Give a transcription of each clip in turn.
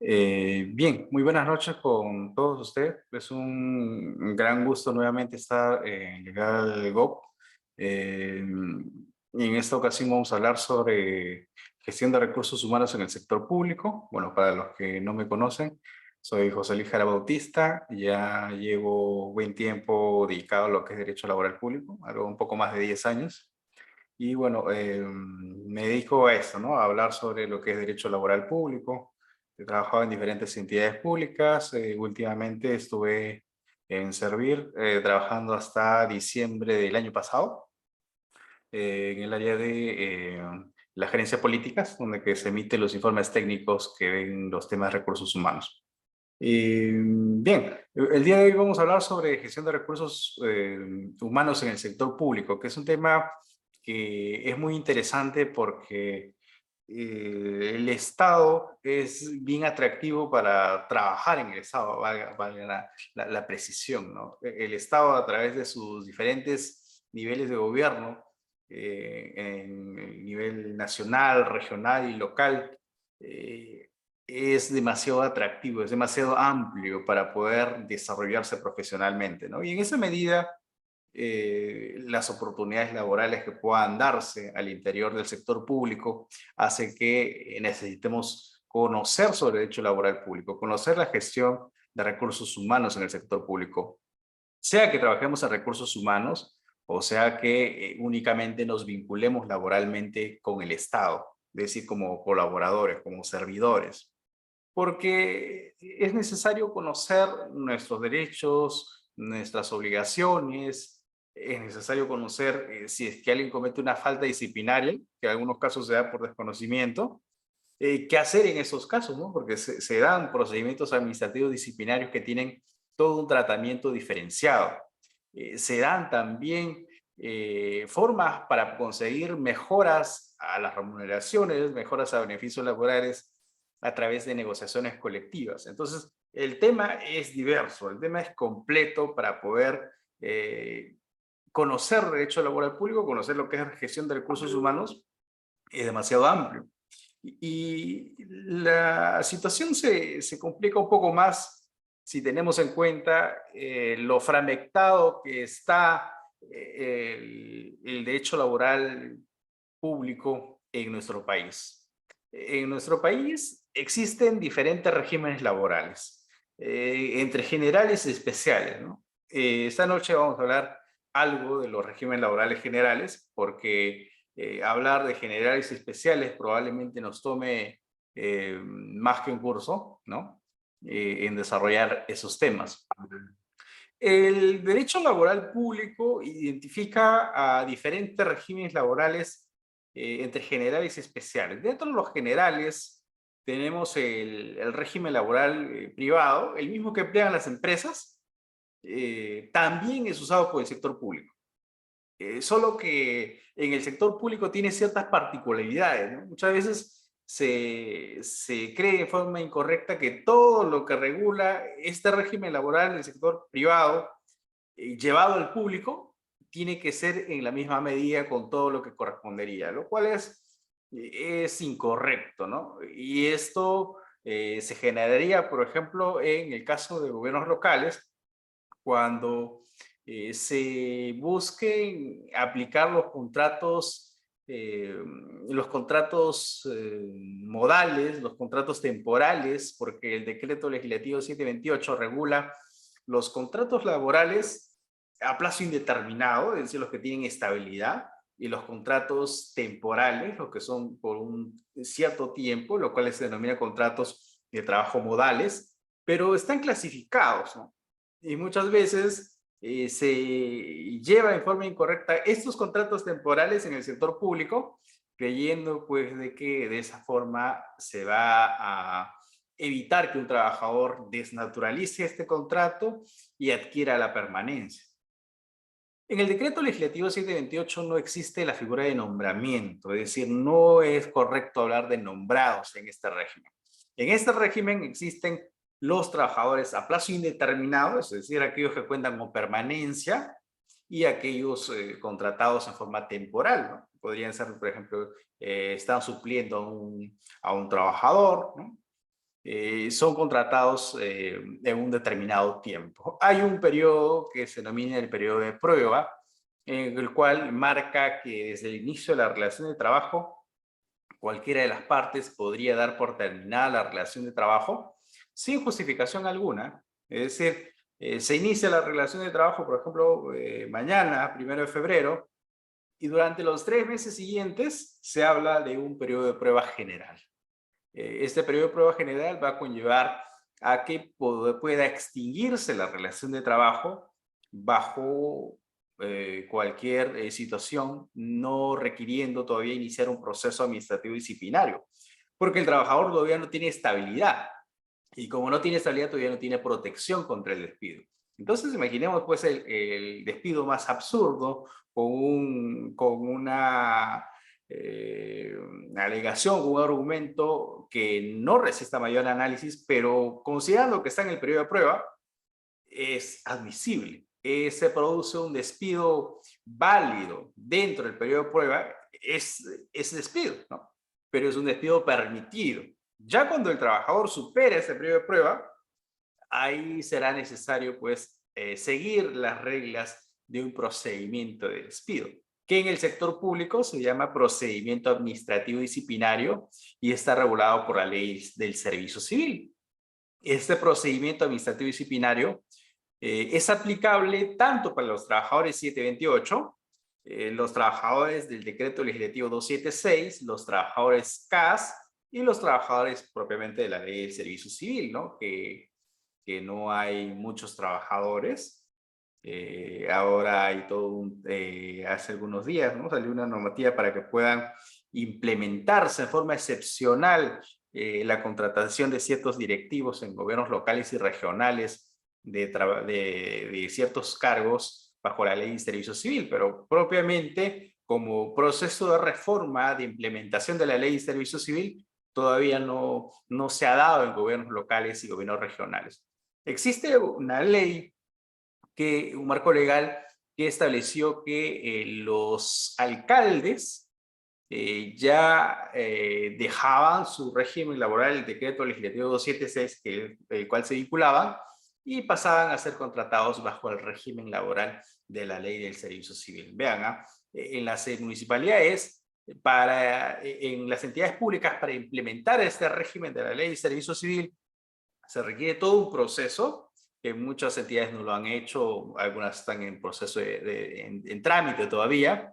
Bien, muy buenas noches con todos ustedes. Es un gran gusto nuevamente estar en Legal Go. Y en esta ocasión vamos a hablar sobre gestión de recursos humanos en el sector público. Bueno, para los que no me conocen, soy José Luis Jara Bautista. Ya llevo buen tiempo dedicado a lo que es derecho laboral público, algo un poco más de 10 años. Y bueno, me dedico a esto, ¿no? A hablar sobre lo que es derecho laboral público. He trabajado en diferentes entidades públicas. Últimamente estuve en Servir, trabajando hasta diciembre del año pasado, en el área de la gerencia de políticas, donde que se emiten los informes técnicos que ven los temas de recursos humanos. Bien, el día de hoy vamos a hablar sobre gestión de recursos humanos en el sector público, que es un tema que es muy interesante porque el Estado es bien atractivo para trabajar en el Estado, valga la precisión, ¿no? El Estado, a través de sus diferentes niveles de gobierno, en el nivel nacional, regional y local, eh, es demasiado atractivo, es demasiado amplio para poder desarrollarse profesionalmente, ¿no? Y en esa medida, las oportunidades laborales que puedan darse al interior del sector público hace que necesitemos conocer sobre el derecho laboral público, conocer la gestión de recursos humanos en el sector público, sea que trabajemos en recursos humanos o sea que únicamente nos vinculemos laboralmente con el Estado, es decir, como colaboradores, como servidores, porque es necesario conocer nuestros derechos, nuestras obligaciones, es necesario conocer si es que alguien comete una falta disciplinaria, que en algunos casos se da por desconocimiento, qué hacer en esos casos, ¿no? Porque se dan procedimientos administrativos disciplinarios que tienen todo un tratamiento diferenciado. Se dan también formas para conseguir mejoras a las remuneraciones, mejoras a beneficios laborales a través de negociaciones colectivas. Entonces, el tema es diverso, el tema es completo para poder conocer derecho laboral público, conocer lo que es gestión de recursos humanos, es demasiado amplio. Y la situación se complica un poco más si tenemos en cuenta lo fragmentado que está el derecho laboral público en nuestro país. En nuestro país existen diferentes regímenes laborales, entre generales y especiales, ¿no? Esta noche vamos a hablar algo de los regímenes laborales generales, porque hablar de generales y especiales probablemente nos tome más que un curso, ¿no? En desarrollar esos temas. El derecho laboral público identifica a diferentes regímenes laborales entre generales y especiales. Dentro de los generales tenemos el régimen laboral privado, el mismo que emplean las empresas, también es usado por el sector público. Solo que en el sector público tiene ciertas particularidades, ¿no? Muchas veces se cree de forma incorrecta que todo lo que regula este régimen laboral en el sector privado, llevado al público, tiene que ser en la misma medida con todo lo que correspondería, lo cual es incorrecto, ¿no? Y esto se generaría, por ejemplo, en el caso de gobiernos locales, cuando se busquen aplicar los contratos modales, los contratos temporales, porque el decreto legislativo 728 regula los contratos laborales a plazo indeterminado, es decir, los que tienen estabilidad, y los contratos temporales, los que son por un cierto tiempo, lo cual se denomina contratos de trabajo modales, pero están clasificados, ¿no? Y muchas veces se lleva en forma incorrecta estos contratos temporales en el sector público, creyendo pues de que de esa forma se va a evitar que un trabajador desnaturalice este contrato y adquiera la permanencia. En el decreto legislativo 728 no existe la figura de nombramiento, es decir, no es correcto hablar de nombrados en este régimen. En este régimen existen los trabajadores a plazo indeterminado, es decir, aquellos que cuentan con permanencia, y aquellos contratados en forma temporal, ¿no? Podrían ser, por ejemplo, están supliendo a un trabajador, ¿no? son contratados en un determinado tiempo. Hay un periodo que se denomina el periodo de prueba, en el cual marca que desde el inicio de la relación de trabajo, cualquiera de las partes podría dar por terminada la relación de trabajo sin justificación alguna. Es decir, se inicia la relación de trabajo, por ejemplo, mañana, 1 de febrero, y durante los 3 meses siguientes se habla de un periodo de prueba general. Este periodo de prueba general va a conllevar a que pueda extinguirse la relación de trabajo bajo cualquier situación, no requiriendo todavía iniciar un proceso administrativo disciplinario, porque el trabajador todavía no tiene estabilidad, y como no tiene estabilidad todavía no tiene protección contra el despido. Entonces imaginemos pues el despido más absurdo con una alegación, un argumento que no resista mayor análisis, pero considerando que está en el periodo de prueba, es admisible. Se produce un despido válido dentro del periodo de prueba, es despido, ¿no? Pero es un despido permitido. Ya cuando el trabajador supera ese periodo de prueba, ahí será necesario pues seguir las reglas de un procedimiento de despido, que en el sector público se llama procedimiento administrativo disciplinario y está regulado por la ley del servicio civil. Este procedimiento administrativo disciplinario es aplicable tanto para los trabajadores 728, los trabajadores del decreto legislativo 276, los trabajadores CAS y los trabajadores propiamente de la ley del servicio civil, ¿no? Que no hay muchos trabajadores. Ahora hay hace algunos días, ¿no? Salió una normativa para que puedan implementarse de forma excepcional la contratación de ciertos directivos en gobiernos locales y regionales de ciertos cargos bajo la ley de servicio civil, pero propiamente como proceso de reforma, de implementación de la ley de servicio civil, todavía no se ha dado en gobiernos locales y gobiernos regionales. Existe una ley, un marco legal que estableció que los alcaldes ya dejaban su régimen laboral, el decreto legislativo 276, el cual se vinculaban, y pasaban a ser contratados bajo el régimen laboral de la ley del servicio civil. Vean, en las municipalidades, en las entidades públicas, para implementar este régimen de la ley del servicio civil, se requiere todo un proceso que muchas entidades no lo han hecho, algunas están en proceso en trámite todavía.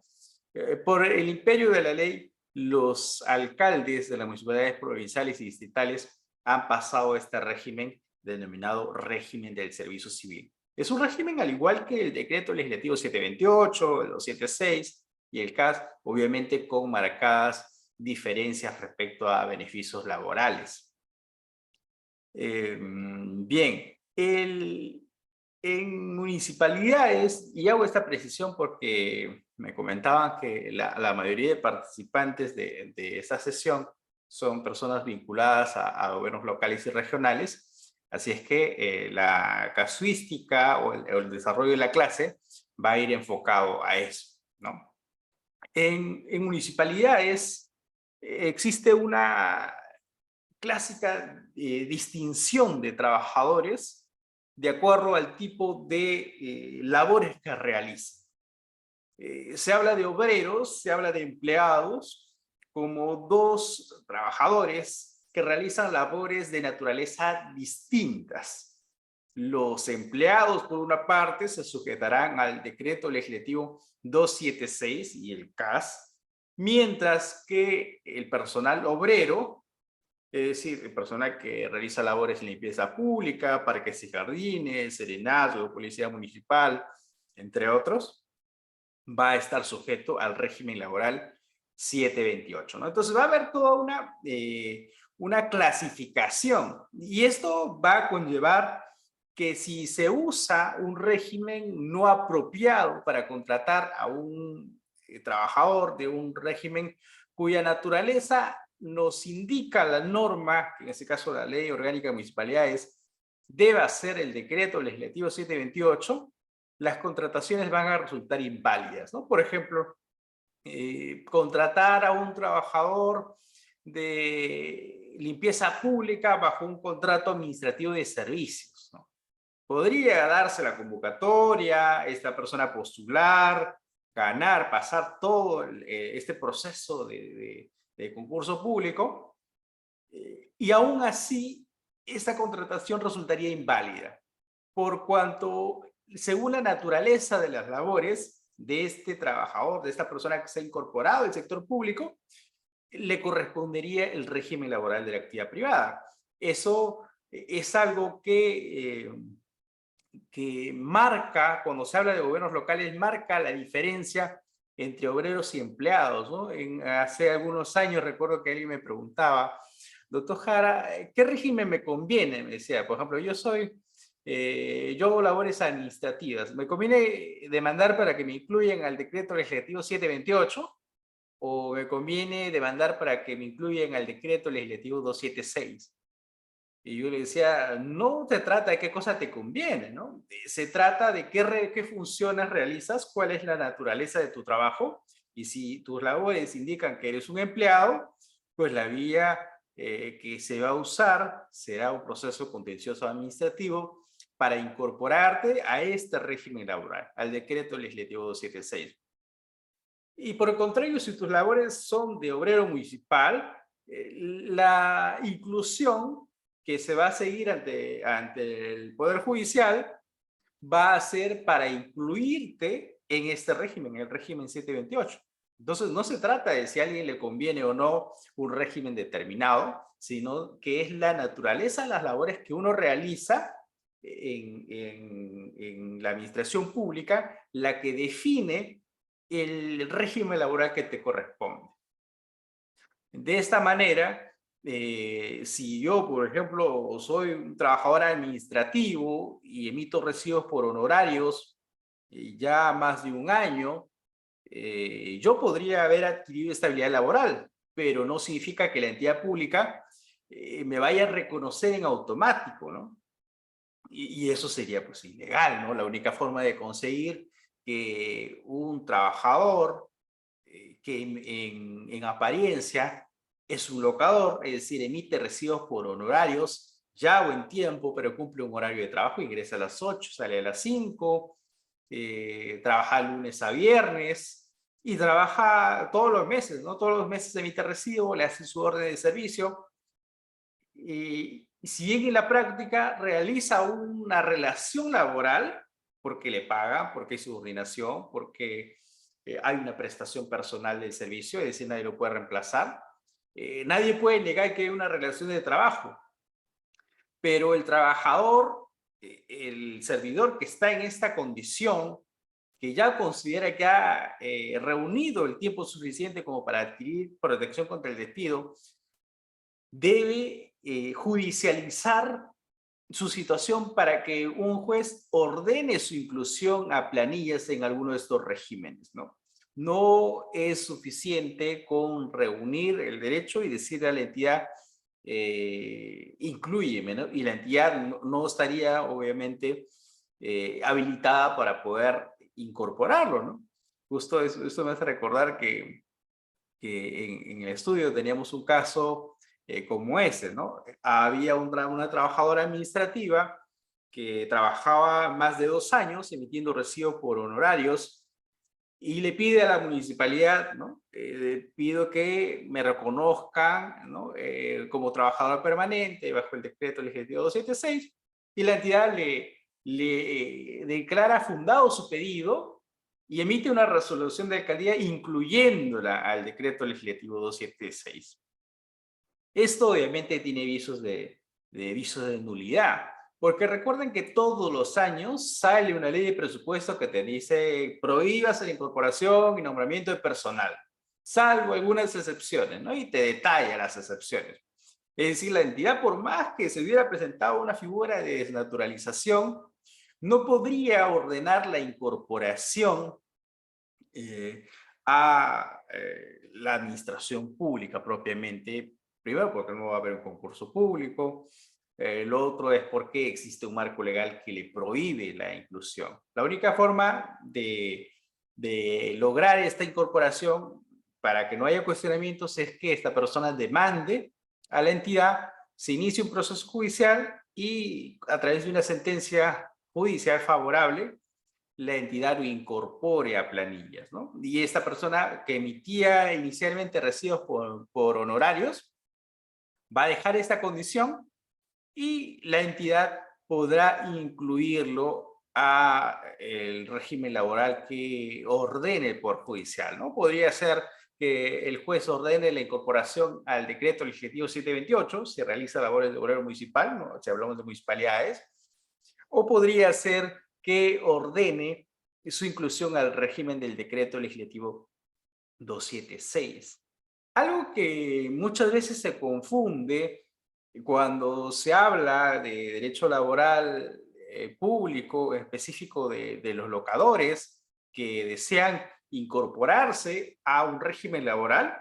Por el imperio de la ley, los alcaldes de las municipalidades provinciales y distritales han pasado a este régimen denominado régimen del servicio civil. Es un régimen al igual que el decreto legislativo 728, el 276 y el CAS, obviamente con marcadas diferencias respecto a beneficios laborales. Bien, en municipalidades, y hago esta precisión porque me comentaban que la mayoría de participantes de esta sesión son personas vinculadas a gobiernos locales y regionales, así es que la casuística o el desarrollo de la clase va a ir enfocado a eso, ¿no? En municipalidades existe una clásica distinción de trabajadores de acuerdo al tipo de labores que realizan. Se habla de obreros, se habla de empleados como dos trabajadores que realizan labores de naturaleza distintas. Los empleados, por una parte, se sujetarán al decreto legislativo 276 y el CAS, mientras que el personal obrero, es decir, persona que realiza labores en limpieza pública, parques y jardines, serenazgo, policía municipal, entre otros, va a estar sujeto al régimen laboral 728, ¿no? Entonces va a haber toda una clasificación, y esto va a conllevar que si se usa un régimen no apropiado para contratar a un trabajador de un régimen cuya naturaleza nos indica la norma, en este caso la Ley Orgánica de Municipalidades, debe ser el decreto legislativo 728, las contrataciones van a resultar inválidas, ¿no? Por ejemplo, contratar a un trabajador de limpieza pública bajo un contrato administrativo de servicios, ¿no? Podría darse la convocatoria, esta persona postular, ganar, pasar todo este proceso de concurso público, y aún así esta contratación resultaría inválida, por cuanto, según la naturaleza de las labores de este trabajador, de esta persona que se ha incorporado al sector público, le correspondería el régimen laboral de la actividad privada. Eso es algo que marca, cuando se habla de gobiernos locales, marca la diferencia entre obreros y empleados, ¿no? Hace algunos años recuerdo que alguien me preguntaba, doctor Jara, ¿qué régimen me conviene? Me decía, por ejemplo, yo hago labores administrativas, ¿me conviene demandar para que me incluyan al decreto legislativo 728 o me conviene demandar para que me incluyan al decreto legislativo 276? Y yo le decía, no se trata de qué cosa te conviene, ¿no? Se trata de qué funciones realizas, cuál es la naturaleza de tu trabajo, y si tus labores indican que eres un empleado, pues la vía que se va a usar será un proceso contencioso administrativo para incorporarte a este régimen laboral, al decreto legislativo 276. Y por el contrario, si tus labores son de obrero municipal, la inclusión que se va a seguir ante el Poder Judicial va a ser para incluirte en este régimen, el régimen 728. Entonces, no se trata de si a alguien le conviene o no un régimen determinado, sino que es la naturaleza de las labores que uno realiza en la administración pública la que define el régimen laboral que te corresponde. De esta manera, si yo, por ejemplo, soy un trabajador administrativo y emito recibos por honorarios ya más de un año, yo podría haber adquirido estabilidad laboral, pero no significa que la entidad pública me vaya a reconocer en automático, ¿no? Y eso sería pues ilegal, ¿no? La única forma de conseguir que un trabajador que en apariencia es un locador, es decir, emite recibos por honorarios, ya o en tiempo, pero cumple un horario de trabajo, ingresa a las 8, sale a las 5, trabaja lunes a viernes y trabaja todos los meses, ¿no? Todos los meses emite recibo, le hace su orden de servicio y si bien en la práctica realiza una relación laboral, porque le pagan, porque hay subordinación, porque hay una prestación personal del servicio, es decir, nadie lo puede reemplazar. Nadie puede negar que hay una relación de trabajo, pero el trabajador, el servidor que está en esta condición, que ya considera que ha reunido el tiempo suficiente como para adquirir protección contra el despido, debe judicializar su situación para que un juez ordene su inclusión a planillas en alguno de estos regímenes, ¿no? No es suficiente con reunir el derecho y decirle a la entidad, inclúyeme, ¿no? Y la entidad no estaría, obviamente, habilitada para poder incorporarlo, ¿no? Justo eso me hace recordar que en el estudio teníamos un caso como ese, ¿no? Había una trabajadora administrativa que trabajaba más de 2 años emitiendo recibo por honorarios y le pide a la municipalidad, ¿no? Pido que me reconozcan, ¿no? Como trabajadora permanente bajo el decreto legislativo 276 y la entidad le declara fundado su pedido y emite una resolución de alcaldía incluyéndola al decreto legislativo 276. Esto obviamente tiene visos visos de nulidad, porque recuerden que todos los años sale una ley de presupuesto que te dice prohíbas la incorporación y nombramiento de personal, salvo algunas excepciones, ¿no? Y te detalla las excepciones. Es decir, la entidad, por más que se hubiera presentado una figura de desnaturalización, no podría ordenar la incorporación a la administración pública propiamente. Primero, porque no va a haber un concurso público. Lo otro es porque existe un marco legal que le prohíbe la inclusión. La única forma de lograr esta incorporación para que no haya cuestionamientos es que esta persona demande a la entidad, se inicie un proceso judicial y a través de una sentencia judicial favorable, la entidad lo incorpore a planillas, ¿no? Y esta persona que emitía inicialmente recibos por honorarios va a dejar esta condición y la entidad podrá incluirlo a el régimen laboral que ordene el Poder Judicial, ¿no? Podría ser que el juez ordene la incorporación al decreto legislativo 728, si realiza labores de obrero municipal, ¿no? Si hablamos de municipalidades, o podría ser que ordene su inclusión al régimen del decreto legislativo 276. Algo que muchas veces se confunde cuando se habla de derecho laboral público, específico de los locadores que desean incorporarse a un régimen laboral,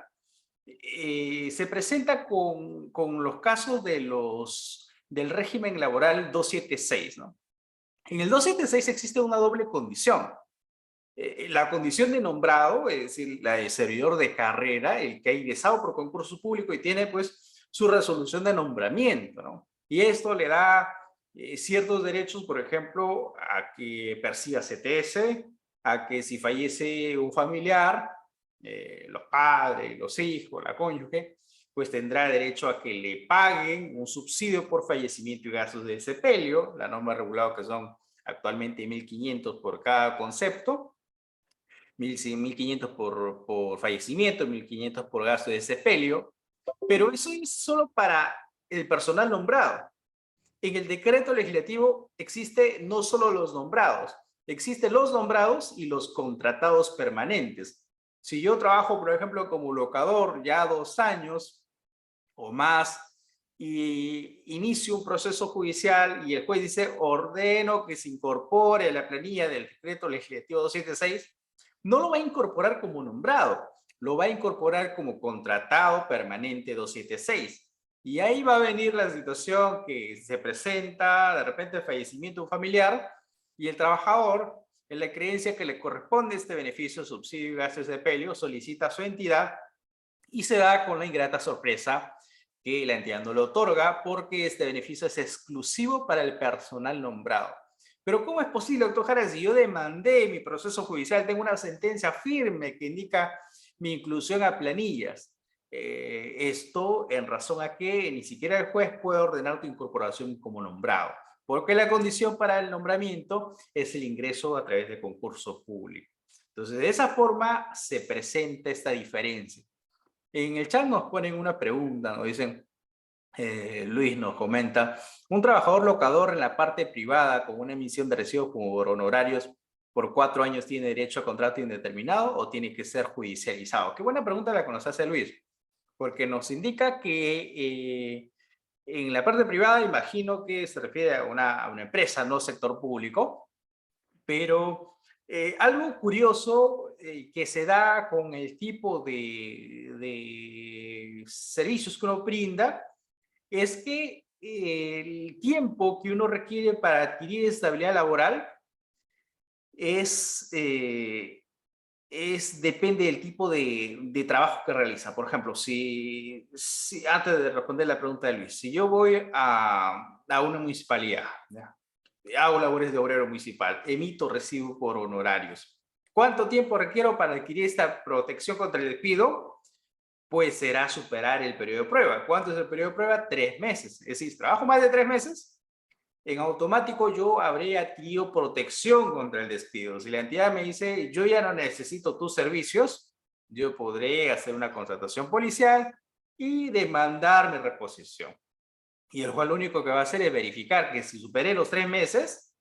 se presenta con los casos del régimen laboral 276, ¿no? En el 276 existe una doble condición. La condición de nombrado, es decir, la de servidor de carrera, el que ha ingresado por concurso público y tiene pues su resolución de nombramiento, ¿no? Y esto le da ciertos derechos, por ejemplo, a que persiga CTS, a que si fallece un familiar, los padres, los hijos, la cónyuge, pues tendrá derecho a que le paguen un subsidio por fallecimiento y gastos de sepelio, la norma regulada que son actualmente 1.500 por cada concepto, 1.500 por fallecimiento, 1.500 por gasto de sepelio, pero eso es solo para el personal nombrado. En el decreto legislativo existe no solo los nombrados, existen los nombrados y los contratados permanentes. Si yo trabajo, por ejemplo, como locador ya 2 años o más y inicio un proceso judicial y el juez dice ordeno que se incorpore a la planilla del decreto legislativo 276, no lo va a incorporar como nombrado, lo va a incorporar como contratado permanente 276. Y ahí va a venir la situación que se presenta, de repente el fallecimiento de un familiar y el trabajador, en la creencia que le corresponde este beneficio, subsidio y gastos de sepelio, solicita a su entidad y se da con la ingrata sorpresa que la entidad no lo otorga porque este beneficio es exclusivo para el personal nombrado. Pero ¿cómo es posible, doctor Jara, si yo demandé mi proceso judicial, tengo una sentencia firme que indica mi inclusión a planillas? Esto en razón a que ni siquiera el juez puede ordenar tu incorporación como nombrado, porque la condición para el nombramiento es el ingreso a través de concurso público. Entonces, de esa forma se presenta esta diferencia. En el chat nos ponen una pregunta, nos dicen, Luis nos comenta, un trabajador locador en la parte privada con una emisión de recibos como por honorarios por 4 años tiene derecho a contrato indeterminado o tiene que ser judicializado. Qué buena pregunta la que nos hace Luis, porque nos indica que en la parte privada imagino que se refiere a una empresa, no sector público, pero algo curioso que se da con el tipo de servicios que uno brinda es que el tiempo que uno requiere para adquirir estabilidad laboral es, depende del tipo de trabajo que realiza. Por ejemplo, si antes de responder la pregunta de Luis, si yo voy a una municipalidad, ¿ya? Hago labores de obrero municipal, emito recibo por honorarios. ¿Cuánto tiempo requiero para adquirir esta protección contra el despido? Pues será superar el periodo de prueba. ¿Cuánto es el periodo de prueba? 3 meses. Es decir, trabajo más de 3 meses, en automático yo habré adquirido protección contra el despido. Si la entidad me dice, yo ya no necesito tus servicios, yo podré hacer una contratación policial y demandar mi reposición. Y el juez lo único que va a hacer es verificar que si superé los 3 meses,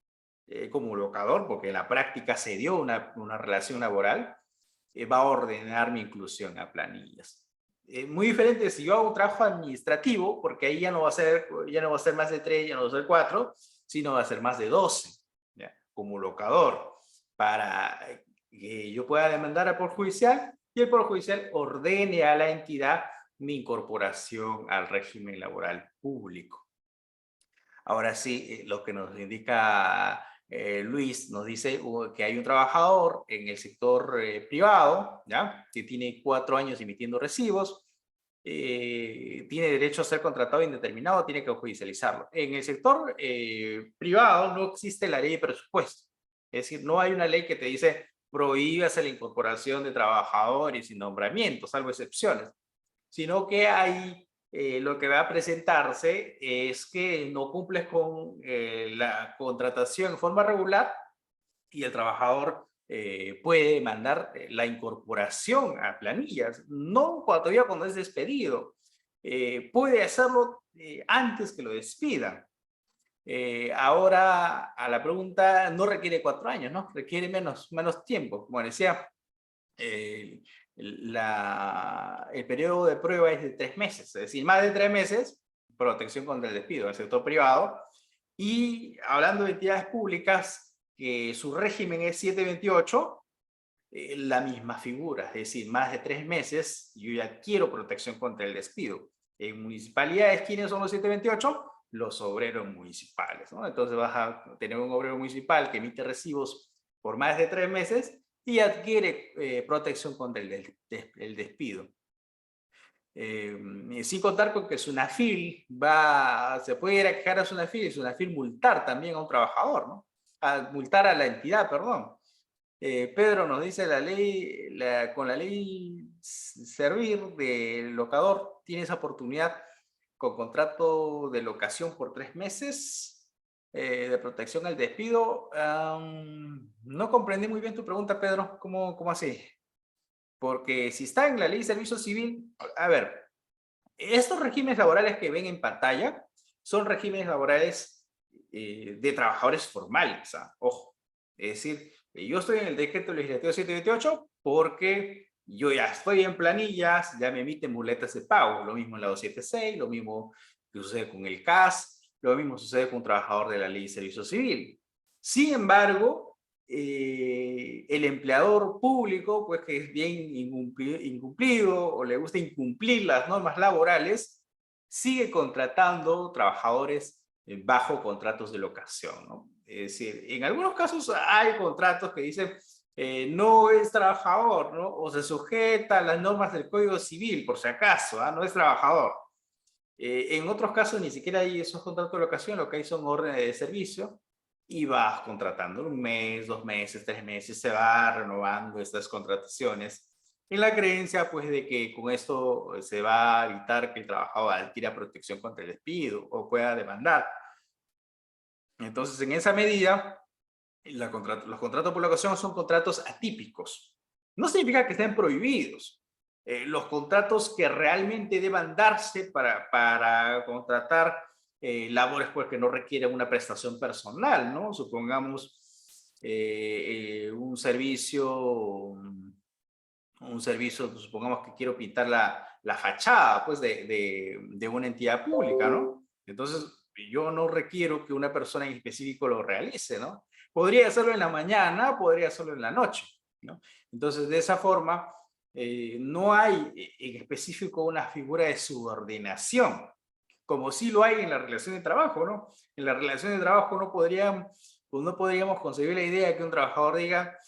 como locador, porque en la práctica se dio una relación laboral, va a ordenar mi inclusión a planillas. Muy diferente si yo hago un trabajo administrativo, porque ahí ya no va a ser más de 3, ya no va a ser 4, sino va a ser más de 12, ¿ya? Como locador, para que yo pueda demandar al Poder Judicial y el Poder Judicial ordene a la entidad mi incorporación al régimen laboral público. Ahora sí, lo que nos indica Luis nos dice que hay un trabajador en el sector privado, ¿ya? Que tiene 4 años emitiendo recibos, tiene derecho a ser contratado indeterminado, tiene que judicializarlo. En el sector privado no existe la ley de presupuesto, es decir, no hay una ley que te dice prohíbase la incorporación de trabajadores y nombramientos, salvo excepciones, sino que hay lo que va a presentarse es que no cumples con la contratación en forma regular y el trabajador puede mandar la incorporación a planillas, no todavía cuando es despedido, puede hacerlo antes que lo despidan. Ahora, a la pregunta, no requiere 4 años, ¿no? Requiere menos tiempo. Como decía, eh, el periodo de prueba es de 3 meses, es decir, más de 3 meses, protección contra el despido en el sector privado. Y hablando de entidades públicas, que su régimen es 728, la misma figura, es decir, más de 3 meses, yo ya quiero protección contra el despido. En municipalidades, ¿quiénes son los 728? Los obreros municipales, ¿no? Entonces vas a tener un obrero municipal que emite recibos por más de 3 meses y adquiere protección contra el despido. Sin contar con que Sunafil se puede ir a quejar a Sunafil y Sunafil multar también a un trabajador, ¿no? Multar a la entidad, perdón. Pedro nos dice la ley, con la ley servir de locador, tienes oportunidad con contrato de locación por 3 meses de protección al despido. No comprendí muy bien tu pregunta, Pedro. ¿Cómo así? Porque si está en la ley de servicio civil, a ver, estos regímenes laborales que ven en pantalla son regímenes laborales de trabajadores formales, ¿ah? Ojo. Es decir, yo estoy en el decreto legislativo 728 porque yo ya estoy en planillas, ya me emiten boletas de pago. Lo mismo en la 276, lo mismo que sucede con el CAS, lo mismo sucede con un trabajador de la ley de servicio civil. Sin embargo, el empleador público, pues que es bien incumplido o le gusta incumplir las normas laborales, sigue contratando trabajadores bajo contratos de locación, ¿no? Es decir, en algunos casos hay contratos que dicen no es trabajador, ¿no? O se sujeta a las normas del Código Civil, por si acaso, ¿ah? No es trabajador. En otros casos ni siquiera hay esos contratos de locación, lo que hay son órdenes de servicio y vas contratando 1 mes, 2 meses, 3 meses, se va renovando estas contrataciones en la creencia pues de que con esto se va a evitar que el trabajador adquiera protección contra el despido o pueda demandar. Entonces, en esa medida, los contratos por locación son contratos atípicos. No significa que estén prohibidos. Los contratos que realmente deban darse para contratar labores pues, que no requieren una prestación personal, ¿no? Supongamos un servicio, supongamos que quiero pintar la fachada pues, de una entidad pública, ¿no? Entonces, yo no requiero que una persona en específico lo realice, ¿no? Podría hacerlo en la mañana, podría hacerlo en la noche, ¿no? Entonces, de esa forma, no hay en específico una figura de subordinación, como sí lo hay en la relación de trabajo, ¿no? En la relación de trabajo no podríamos concebir la idea de que un trabajador diga,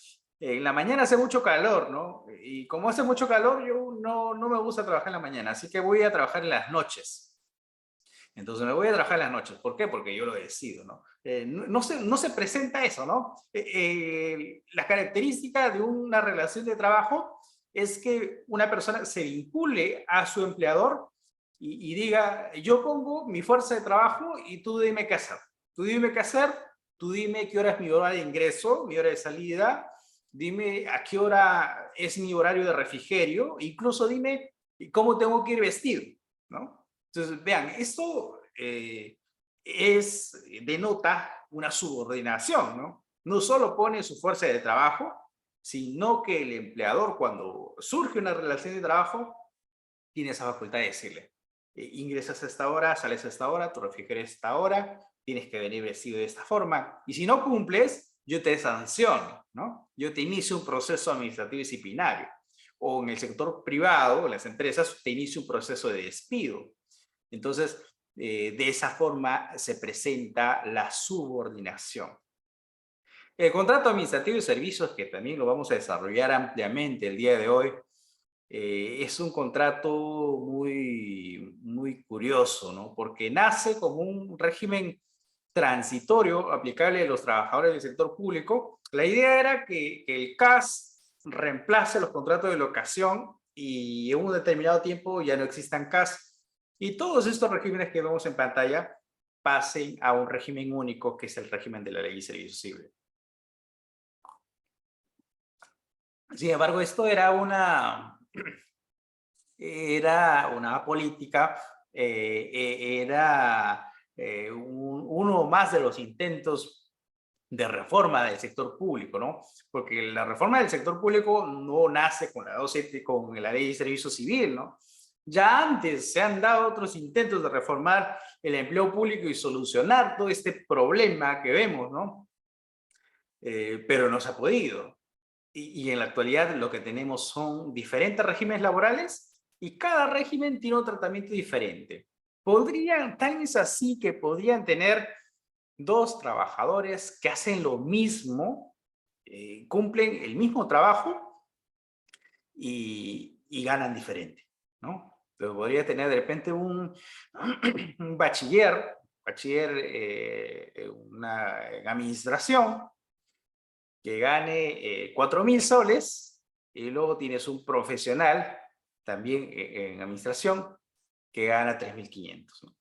en la mañana hace mucho calor, ¿no? Y como hace mucho calor, yo no me gusta trabajar en la mañana, así que voy a trabajar en las noches. Entonces me voy a trabajar en las noches. ¿Por qué? Porque yo lo decido, ¿no? No se presenta eso, ¿no? La característica de una relación de trabajo es que una persona se vincule a su empleador y diga, yo pongo mi fuerza de trabajo y tú dime qué hacer. Tú dime qué hacer, tú dime qué hora es mi hora de ingreso, mi hora de salida, dime a qué hora es mi horario de refrigerio, incluso dime cómo tengo que ir vestido, ¿no? Entonces, vean, esto denota una subordinación, ¿no? No solo pone su fuerza de trabajo, sino que el empleador, cuando surge una relación de trabajo, tiene esa facultad de decirle, ingresas a esta hora, sales a esta hora, tu refrigerio es a esta hora, tienes que venir vestido de esta forma, y si no cumples, yo te sanciono, ¿no? Yo te inicio un proceso administrativo disciplinario. O en el sector privado, en las empresas, te inicio un proceso de despido. Entonces, de esa forma se presenta la subordinación. El contrato administrativo de servicios, que también lo vamos a desarrollar ampliamente el día de hoy, es un contrato muy curioso, ¿no? Porque nace como un régimen transitorio aplicable a los trabajadores del sector público. La idea era que el CAS reemplace los contratos de locación y en un determinado tiempo ya no existan CAS. Y todos estos regímenes que vemos en pantalla pasen a un régimen único, que es el régimen de la Ley de Servicio Civil. Sin embargo, esto era una política, era uno más de los intentos de reforma del sector público, ¿no? Porque la reforma del sector público no nace con con la Ley de Servicio Civil, ¿no? Ya antes se han dado otros intentos de reformar el empleo público y solucionar todo este problema que vemos, ¿no? Pero no se ha podido. Y en la actualidad lo que tenemos son diferentes regímenes laborales y cada régimen tiene un tratamiento diferente. Tal vez así que podrían tener dos trabajadores que hacen lo mismo, cumplen el mismo trabajo y ganan diferente, ¿no? Entonces podría tener de repente un bachiller en administración, que gane 4.000 soles, y luego tienes un profesional también en administración que gana 3.500, ¿no?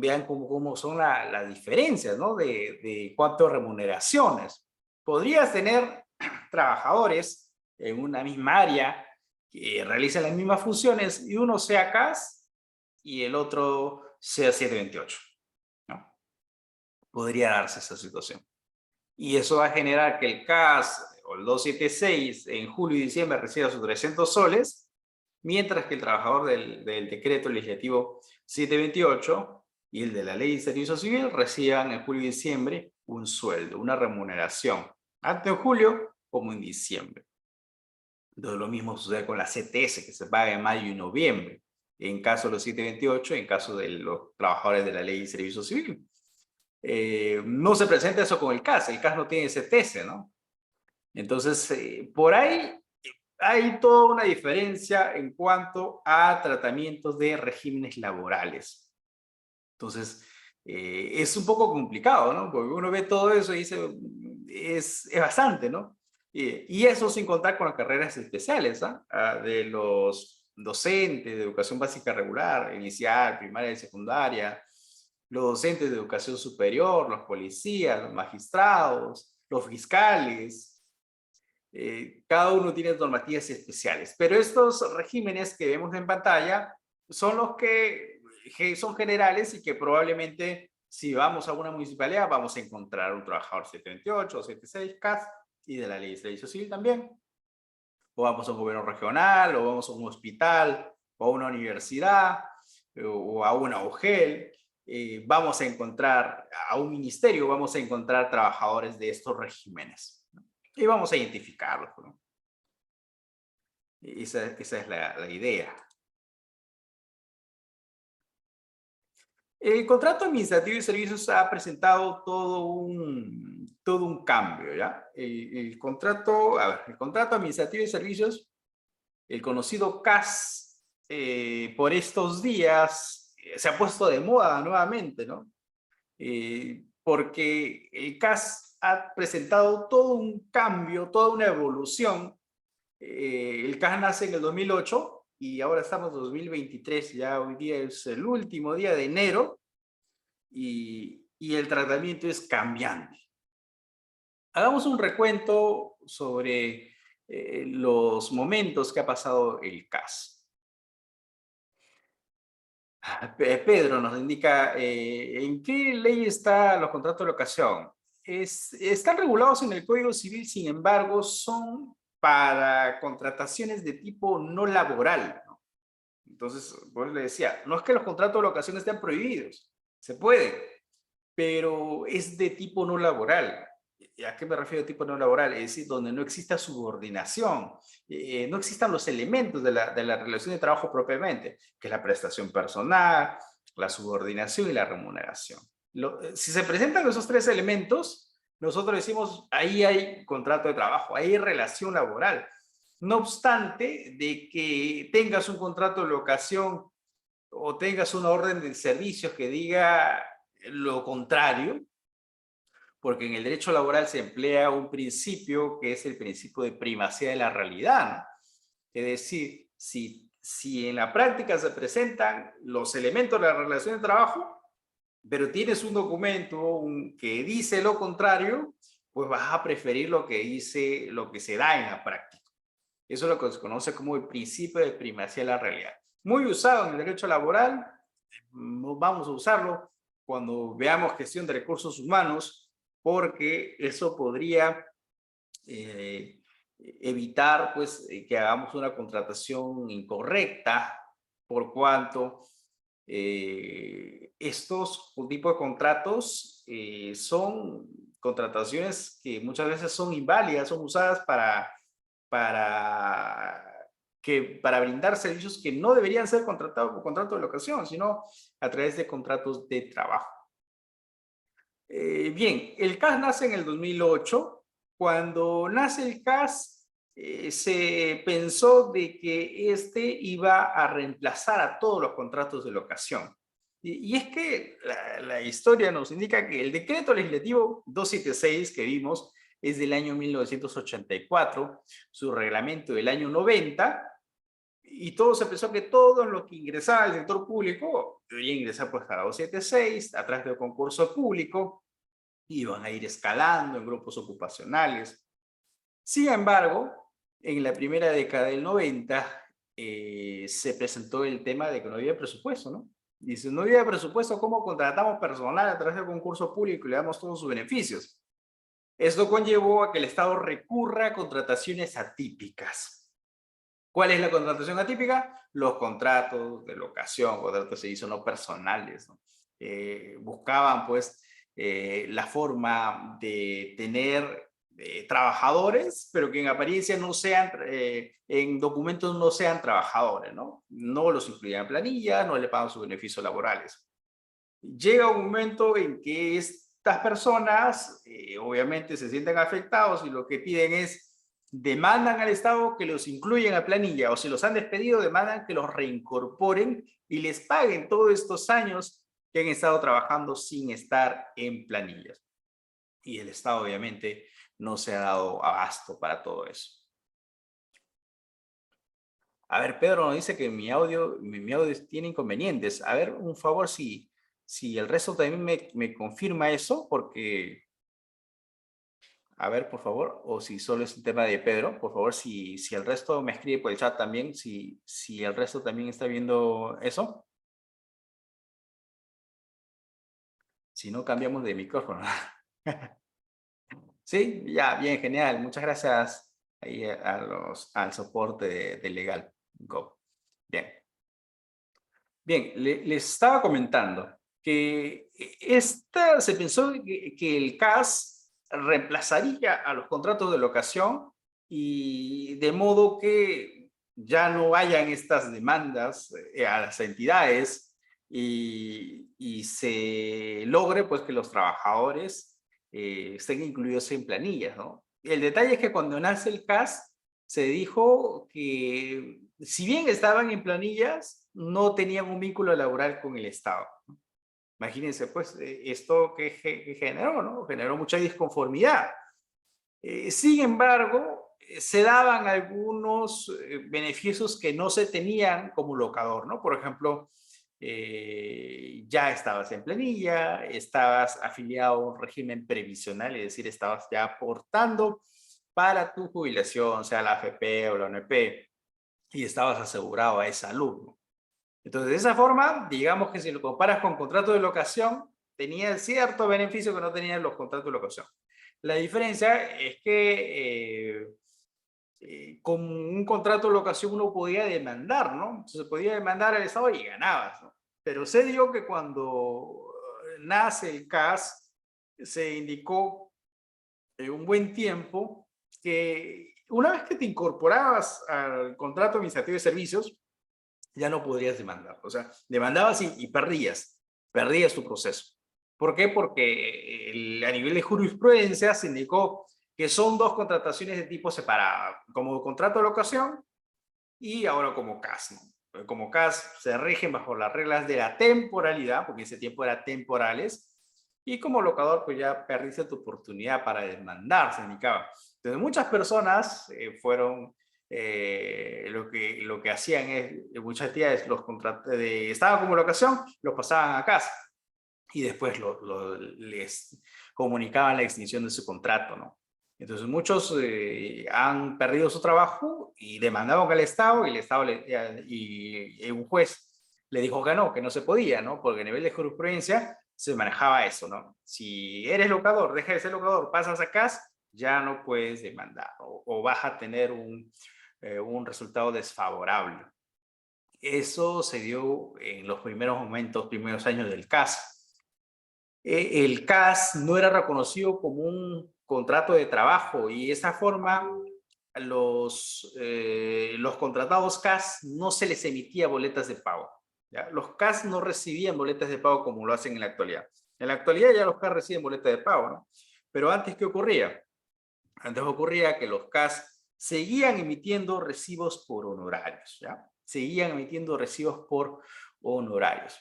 Vean cómo son las diferencias, ¿no? De cuántas remuneraciones. Podrías tener trabajadores en una misma área que realicen las mismas funciones y uno sea CAS y el otro sea 728, ¿no? Podría darse esa situación. Y eso va a generar que el CAS o el 276 en julio y diciembre reciba sus 300 soles, mientras que el trabajador del decreto legislativo 728 y el de la ley de servicio civil reciban en julio y diciembre un sueldo, una remuneración, tanto en julio como en diciembre. Entonces, lo mismo sucede con la CTS, que se paga en mayo y noviembre, en caso de los 728, en caso de los trabajadores de la ley de servicio civil. No se presenta eso con el CAS no tiene CTS, ¿no? Entonces, por ahí hay toda una diferencia en cuanto a tratamientos de regímenes laborales. Entonces, es un poco complicado, ¿no? Porque uno ve todo eso y dice, es bastante, ¿no? Y eso sin contar con las carreras especiales, ¿ah? De los docentes de educación básica regular, inicial, primaria y secundaria, los docentes de educación superior, los policías, los magistrados, los fiscales. Cada uno tiene normativas especiales, pero estos regímenes que vemos en pantalla son los que son generales y que probablemente si vamos a una municipalidad vamos a encontrar un trabajador 728 o 76 CAS y de la ley de servicio civil también. O vamos a un gobierno regional, o vamos a un hospital, o a una universidad, o a una UGEL. Vamos a encontrar, a un ministerio, vamos a encontrar trabajadores de estos regímenes, ¿no? Y vamos a identificarlos, ¿no? Esa es la idea. El contrato administrativo de servicios ha presentado todo un cambio, ¿ya? El contrato administrativo de servicios, el conocido CAS, por estos días se ha puesto de moda nuevamente, ¿no? Porque el CAS ha presentado todo un cambio, toda una evolución. El CAS nace en el 2008 y ahora estamos en 2023, ya hoy día es el último día de enero y el tratamiento es cambiante. Hagamos un recuento sobre los momentos que ha pasado el CAS. Pedro nos indica, ¿en qué ley están los contratos de locación? Están regulados en el Código Civil, sin embargo, son para contrataciones de tipo no laboral, ¿no? Entonces, pues le decía, no es que los contratos de locación estén prohibidos, se puede, pero es de tipo no laboral. ¿A qué me refiero de tipo no laboral? Es decir, donde no exista subordinación, no existan los elementos de la relación de trabajo propiamente, que es la prestación personal, la subordinación y la remuneración. Si se presentan esos tres elementos, nosotros decimos, ahí hay contrato de trabajo, ahí hay relación laboral. No obstante de que tengas un contrato de locación o tengas una orden de servicios que diga lo contrario, porque en el derecho laboral se emplea un principio que es el principio de primacía de la realidad, ¿no? Es decir, si en la práctica se presentan los elementos de la relación de trabajo, pero tienes un documento que dice lo contrario, pues vas a preferir lo que dice, lo que se da en la práctica. Eso es lo que se conoce como el principio de primacía de la realidad. Muy usado en el derecho laboral, vamos a usarlo cuando veamos gestión de recursos humanos, porque eso podría evitar pues, que hagamos una contratación incorrecta, por cuanto estos tipos de contratos son contrataciones que muchas veces son inválidas, son usadas para brindar servicios que no deberían ser contratados por contrato de locación, sino a través de contratos de trabajo. Bien, el CAS nace en el 2008. Cuando nace el CAS, se pensó de que este iba a reemplazar a todos los contratos de locación. Y es que la historia nos indica que el decreto legislativo 276 que vimos es del año 1984, su reglamento del año 90, y todo se pensó que todo lo que ingresaba al sector público debería ingresar pues a la 276, a través del concurso público, iban a ir escalando en grupos ocupacionales. Sin embargo, en la primera década del 90 se presentó el tema de que no había presupuesto, ¿no? Dice, no había presupuesto, ¿cómo contratamos personal a través del concurso público y le damos todos sus beneficios? Esto conllevó a que el Estado recurra a contrataciones atípicas. ¿Cuál es la contratación atípica? Los contratos de locación, contratos de servicio no personales, ¿no? Buscaban pues la forma de tener trabajadores, pero que en apariencia no sean, en documentos no sean trabajadores, ¿no? No los incluían en planilla, no le pagan sus beneficios laborales. Llega un momento en que estas personas obviamente se sienten afectados y lo que piden es, demandan al Estado que los incluya en la planilla, o si los han despedido, demandan que los reincorporen y les paguen todos estos años que han estado trabajando sin estar en planillas. Y el Estado obviamente no se ha dado abasto para todo eso. A ver, Pedro nos dice que mi audio tiene inconvenientes. A ver, un favor, si el resto también me confirma eso, porque, a ver, por favor, o si solo es un tema de Pedro, por favor, si el resto me escribe por el chat también, si el resto también está viendo eso. Si no, cambiamos de micrófono. Sí, ya, bien, genial. Muchas gracias ahí al soporte de Legal Go. Bien. Bien, les estaba comentando que se pensó que el CAS reemplazaría a los contratos de locación y de modo que ya no hayan estas demandas a las entidades y se logre pues que los trabajadores estén incluidos en planillas, ¿no? El detalle es que cuando nace el CAS se dijo que si bien estaban en planillas, no tenían un vínculo laboral con el Estado. Imagínense, pues, esto que generó, ¿no? Generó mucha disconformidad. Sin embargo, se daban algunos beneficios que no se tenían como locador, ¿no? Por ejemplo, ya estabas en planilla, estabas afiliado a un régimen previsional, es decir, estabas ya aportando para tu jubilación, sea la AFP o la ONP, y estabas asegurado a esa luz, ¿no? Entonces, de esa forma, digamos que si lo comparas con contrato de locación, tenía cierto beneficio que no tenían los contratos de locación. La diferencia es que con un contrato de locación uno podía demandar, ¿no? Entonces podía demandar al Estado y ganabas, ¿no? Pero se dio que cuando nace el CAS, se indicó un buen tiempo que una vez que te incorporabas al contrato administrativo de servicios, ya no podrías demandar. O sea, demandabas y perdías tu proceso. ¿Por qué? Porque a nivel de jurisprudencia se indicó que son dos contrataciones de tipo separado, como contrato de locación y ahora como CAS, ¿no? Como CAS se rigen bajo las reglas de la temporalidad, porque ese tiempo era temporales, y como locador pues ya perdiste tu oportunidad para demandar, se indicaba. Entonces muchas personas fueron, lo que hacían es, muchas entidades los estaban como locación, los pasaban a CAS y después les comunicaban la extinción de su contrato, ¿no? Entonces muchos han perdido su trabajo y demandaban al Estado y el Estado y un juez le dijo que no se podía, ¿no? Porque a nivel de jurisprudencia se manejaba eso, ¿no? Si eres locador, deja de ser locador, pasas a CAS, ya no puedes demandar o vas a tener un resultado desfavorable. Eso se dio en los primeros momentos, primeros años del caso. El CAS no era reconocido como un contrato de trabajo y de esa forma los contratados CAS no se les emitía boletas de pago. ¿Ya? Los CAS no recibían boletas de pago como lo hacen en la actualidad. En la actualidad ya los CAS reciben boletas de pago, ¿no? Pero antes, ¿qué ocurría? Antes ocurría que los CAS seguían emitiendo recibos por honorarios, ¿ya? Seguían emitiendo recibos por honorarios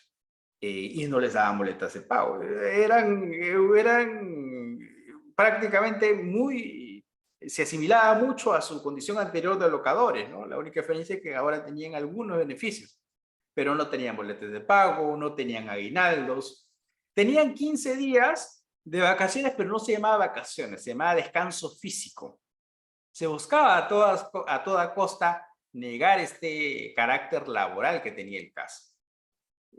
y no les daban boletas de pago. Eran prácticamente se asimilaba mucho a su condición anterior de locadores, ¿no? La única diferencia es que ahora tenían algunos beneficios, pero no tenían boletas de pago, no tenían aguinaldos, tenían 15 días de vacaciones, pero no se llamaba vacaciones, se llamaba descanso físico. Se buscaba a toda costa negar este carácter laboral que tenía el caso.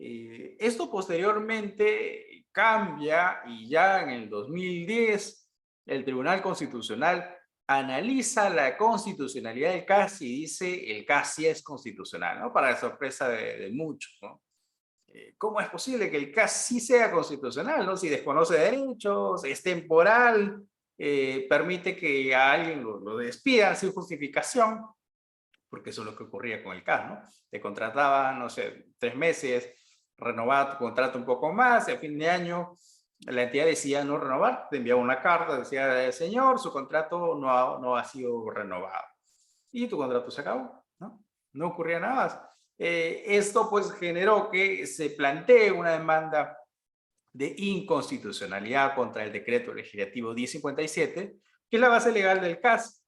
Esto posteriormente cambia y ya en el 2010 el Tribunal Constitucional analiza la constitucionalidad del CAS y dice el CAS sí es constitucional, ¿no? Para la sorpresa de muchos, ¿no? ¿Cómo es posible que el CAS sí sea constitucional, ¿no? Si desconoce derechos, es temporal, permite que a alguien lo despidan sin justificación, porque eso es lo que ocurría con el CAS, ¿no? Te contrataban, no sé, 3 meses, renovaba tu contrato un poco más, y a fin de año la entidad decía no renovar, te enviaba una carta, decía, señor, su contrato no ha sido renovado. Y tu contrato se acabó, ¿no? No ocurría nada más. Esto pues generó que se plantee una demanda de inconstitucionalidad contra el decreto legislativo 1057, que es la base legal del CAS.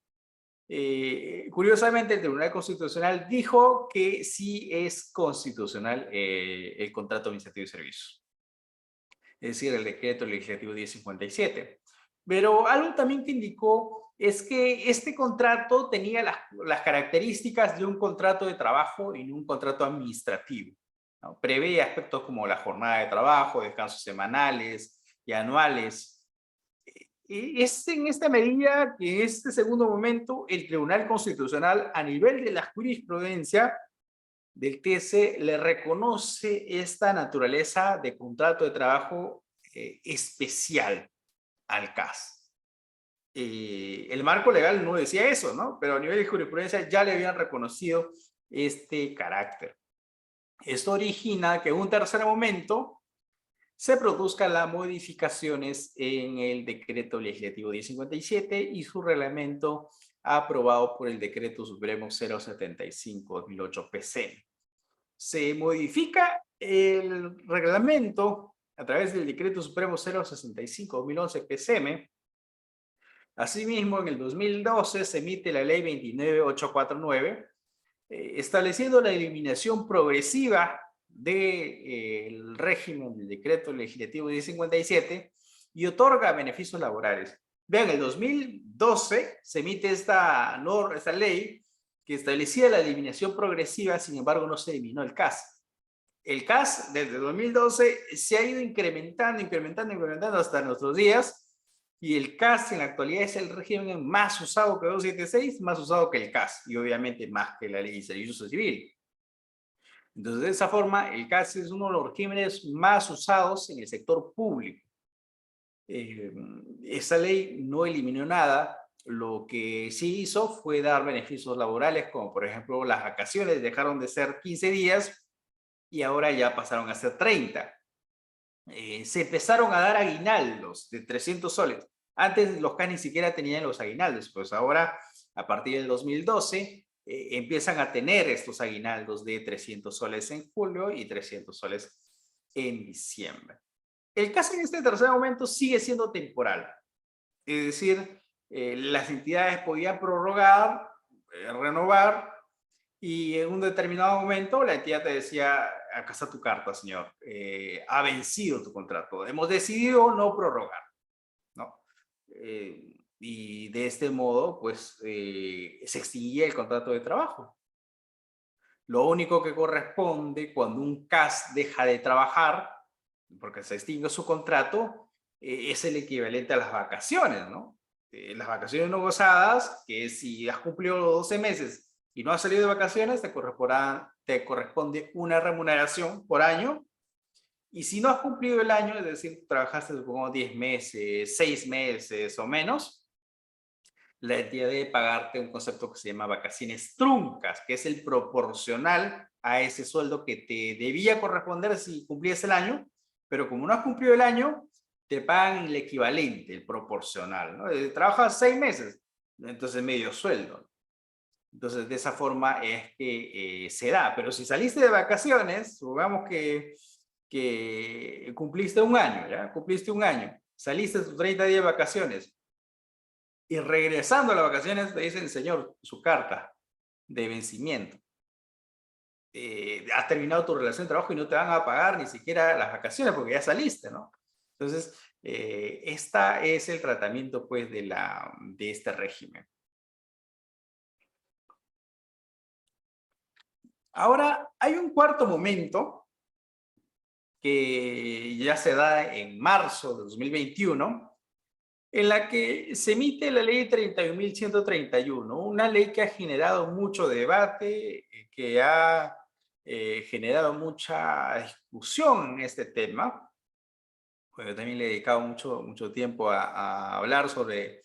Curiosamente, el Tribunal Constitucional dijo que sí es constitucional el contrato administrativo de servicios, es decir, el decreto legislativo 1057. Pero algo también que indicó es que este contrato tenía las características de un contrato de trabajo y no un contrato administrativo, ¿no? Prevé aspectos como la jornada de trabajo, descansos semanales y anuales. Es en esta medida que en este segundo momento el Tribunal Constitucional a nivel de la jurisprudencia del TC le reconoce esta naturaleza de contrato de trabajo especial al CAS. El marco legal no decía eso, ¿no? Pero a nivel de jurisprudencia ya le habían reconocido este carácter. Esto origina que en un tercer momento se produzcan las modificaciones en el decreto legislativo 1057 y su reglamento aprobado por el decreto supremo 075/2008 PC. Se modifica el reglamento a través del decreto supremo 065/2011 PCM. Asimismo, en el 2012 se emite la ley 29849, estableciendo la eliminación progresiva del régimen del decreto legislativo 1057 y otorga beneficios laborales. Vean, en el 2012 se emite esta ley que establecía la eliminación progresiva, sin embargo no se eliminó el CAS. El CAS desde 2012 se ha ido incrementando hasta nuestros días, y el CAS en la actualidad es el régimen más usado que 276, más usado que el CAS y obviamente más que la ley de servicio civil. Entonces, de esa forma, el CAS es uno de los regímenes más usados en el sector público. Esa ley no eliminó nada, lo que sí hizo fue dar beneficios laborales, como por ejemplo las vacaciones dejaron de ser 15 días y ahora ya pasaron a ser 30. se empezaron a dar aguinaldos de 300 soles. Antes los CAS ni siquiera tenían los aguinaldos, pues ahora, a partir del 2012, empiezan a tener estos aguinaldos de 300 soles en julio y 300 soles en diciembre. El caso en este tercer aumento sigue siendo temporal. Es decir, las entidades podían prorrogar, renovar, y en un determinado momento la entidad te decía, acá está tu carta, señor, ha vencido tu contrato, hemos decidido no prorrogar, ¿no? Y de este modo, pues, se extinguía el contrato de trabajo. Lo único que corresponde cuando un CAS deja de trabajar, porque se extingue su contrato, es el equivalente a las vacaciones, ¿no? Las vacaciones no gozadas, que si has cumplido los 12 meses y no has salido de vacaciones, te corresponde una remuneración por año. Y si no has cumplido el año, es decir, trabajaste supongo 10 meses, 6 meses o menos, la entidad debe pagarte un concepto que se llama vacaciones truncas, que es el proporcional a ese sueldo que te debía corresponder si cumplías el año, pero como no has cumplido el año, te pagan el equivalente, el proporcional, ¿no? Trabajas 6 meses, entonces medio sueldo. Entonces, de esa forma es que se da. Pero si saliste de vacaciones, supongamos que cumpliste un año, ¿ya? Cumpliste un año, saliste tus 30 días de vacaciones, y regresando a las vacaciones te dicen, señor, su carta de vencimiento. Has terminado tu relación de trabajo y no te van a pagar ni siquiera las vacaciones porque ya saliste, ¿no? Entonces, este es el tratamiento, pues, de este régimen. Ahora, hay un cuarto momento que ya se da en marzo de 2021, en la que se emite la ley 31.131, una ley que ha generado mucho debate, que ha generado mucha discusión en este tema. Pues yo también le he dedicado mucho tiempo a hablar sobre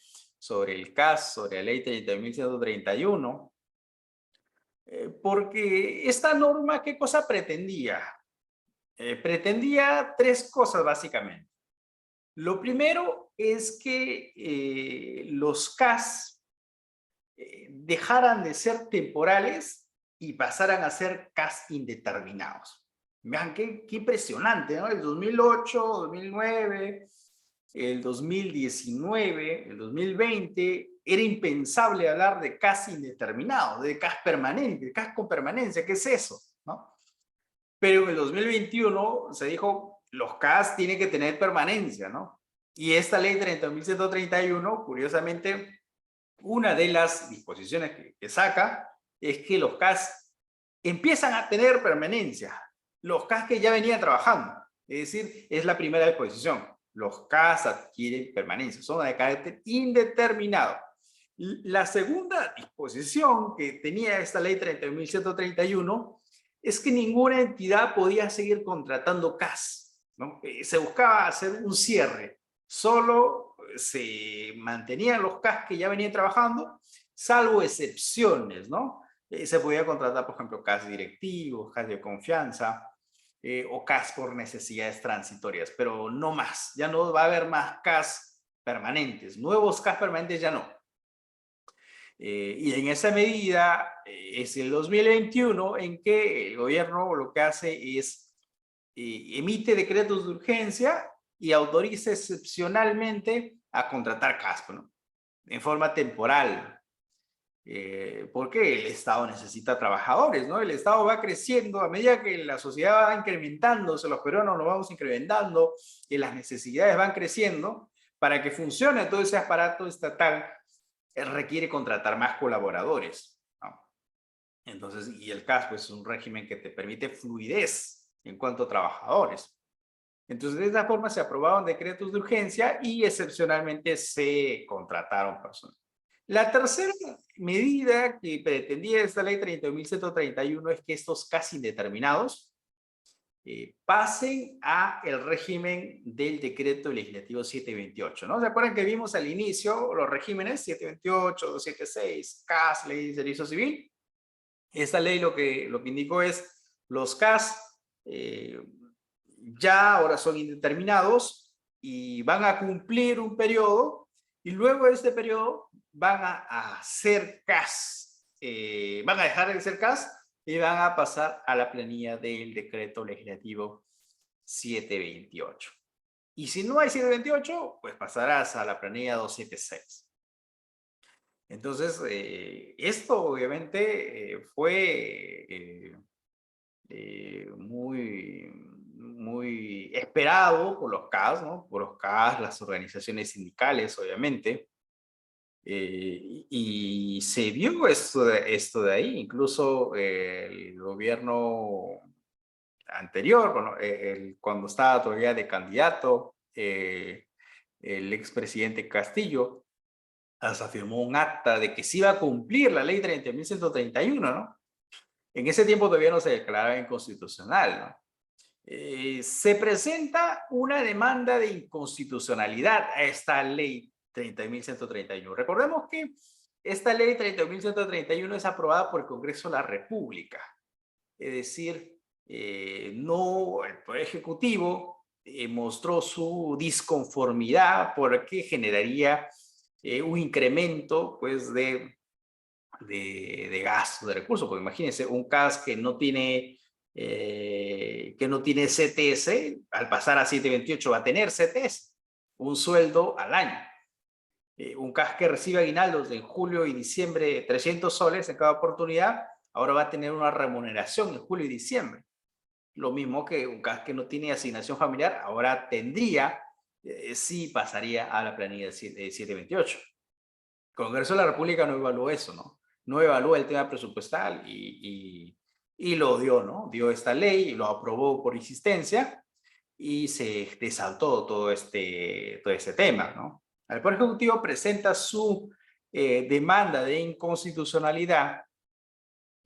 el CAS, sobre la ley 30.131, porque esta norma, ¿qué cosa pretendía? Pretendía tres cosas básicamente. Lo primero es que los CAS dejaran de ser temporales y pasaran a ser CAS indeterminados. Vean qué impresionante, ¿no? El 2008, 2009, el 2019, el 2020, era impensable hablar de CAS indeterminado, de CAS permanente, de CAS con permanencia. ¿Qué es eso? ¿No? Pero en el 2021 se dijo, los CAS tienen que tener permanencia, ¿no? Y esta ley 30.131, curiosamente, una de las disposiciones que saca es que los CAS empiezan a tener permanencia, los CAS que ya venían trabajando. Es decir, es la primera disposición. Los CAS adquieren permanencia, son de carácter indeterminado. La segunda disposición que tenía esta ley 30.131 es que ninguna entidad podía seguir contratando CAS, ¿no? Se buscaba hacer un cierre. Solo se mantenían los CAS que ya venían trabajando, salvo excepciones, ¿no? Se podía contratar, por ejemplo, CAS directivos, CAS de confianza, o CAS por necesidades transitorias, pero no más. Ya no va a haber más CAS permanentes. Nuevos CAS permanentes ya no. Y en esa medida es el 2021 en que el gobierno lo que hace es emite decretos de urgencia y autoriza excepcionalmente a contratar casco, ¿no? En forma temporal. Porque el Estado necesita trabajadores, ¿no? El Estado va creciendo a medida que la sociedad va incrementándose, los peruanos nos vamos incrementando y las necesidades van creciendo. Para que funcione todo ese aparato estatal, requiere contratar más colaboradores, ¿no? Entonces, y el CAS pues, es un régimen que te permite fluidez en cuanto a trabajadores. Entonces, de esta forma se aprobaron decretos de urgencia y excepcionalmente se contrataron personas. La tercera medida que pretendía esta ley 30.131 es que estos CAS indeterminados pasen a el régimen del decreto legislativo 728, ¿no? ¿Se acuerdan que vimos al inicio los regímenes 728, 276, CAS, Ley de Servicio Civil? Esta ley lo que indicó es los CAS ya ahora son indeterminados y van a cumplir un periodo y luego de este periodo van a hacer CAS, van a dejar de ser CAS y van a pasar a la planilla del decreto legislativo 728. Y si no hay 728, pues pasarás a la planilla 276. Entonces, esto obviamente fue muy esperado por los CAS, ¿no? Por los CAS, las organizaciones sindicales, obviamente. Y se vio esto de ahí, incluso el gobierno anterior, bueno, cuando estaba todavía de candidato, el expresidente Castillo, hasta firmó un acta de que se iba a cumplir la ley 30.131, ¿no? En ese tiempo todavía no se declaraba inconstitucional, ¿no? Se presenta una demanda de inconstitucionalidad a esta ley 30.131. Recordemos que esta ley 30.131 es aprobada por el Congreso de la República. Es decir, no, el Poder Ejecutivo mostró su disconformidad porque generaría un incremento pues, de gasto de recursos. Porque imagínense, un CAS que no tiene CTS, al pasar a 728 va a tener CTS, un sueldo al año. Un CAS que recibe aguinaldos en julio y diciembre, 300 soles en cada oportunidad, ahora va a tener una remuneración en julio y diciembre. Lo mismo que un CAS que no tiene asignación familiar, ahora tendría, sí pasaría a la planilla de 728. El Congreso de la República no evaluó eso, ¿no? No evaluó el tema presupuestal y lo dio, ¿no? Dio esta ley y lo aprobó por insistencia y se desaltó todo este tema, ¿no? El Poder Ejecutivo presenta su demanda de inconstitucionalidad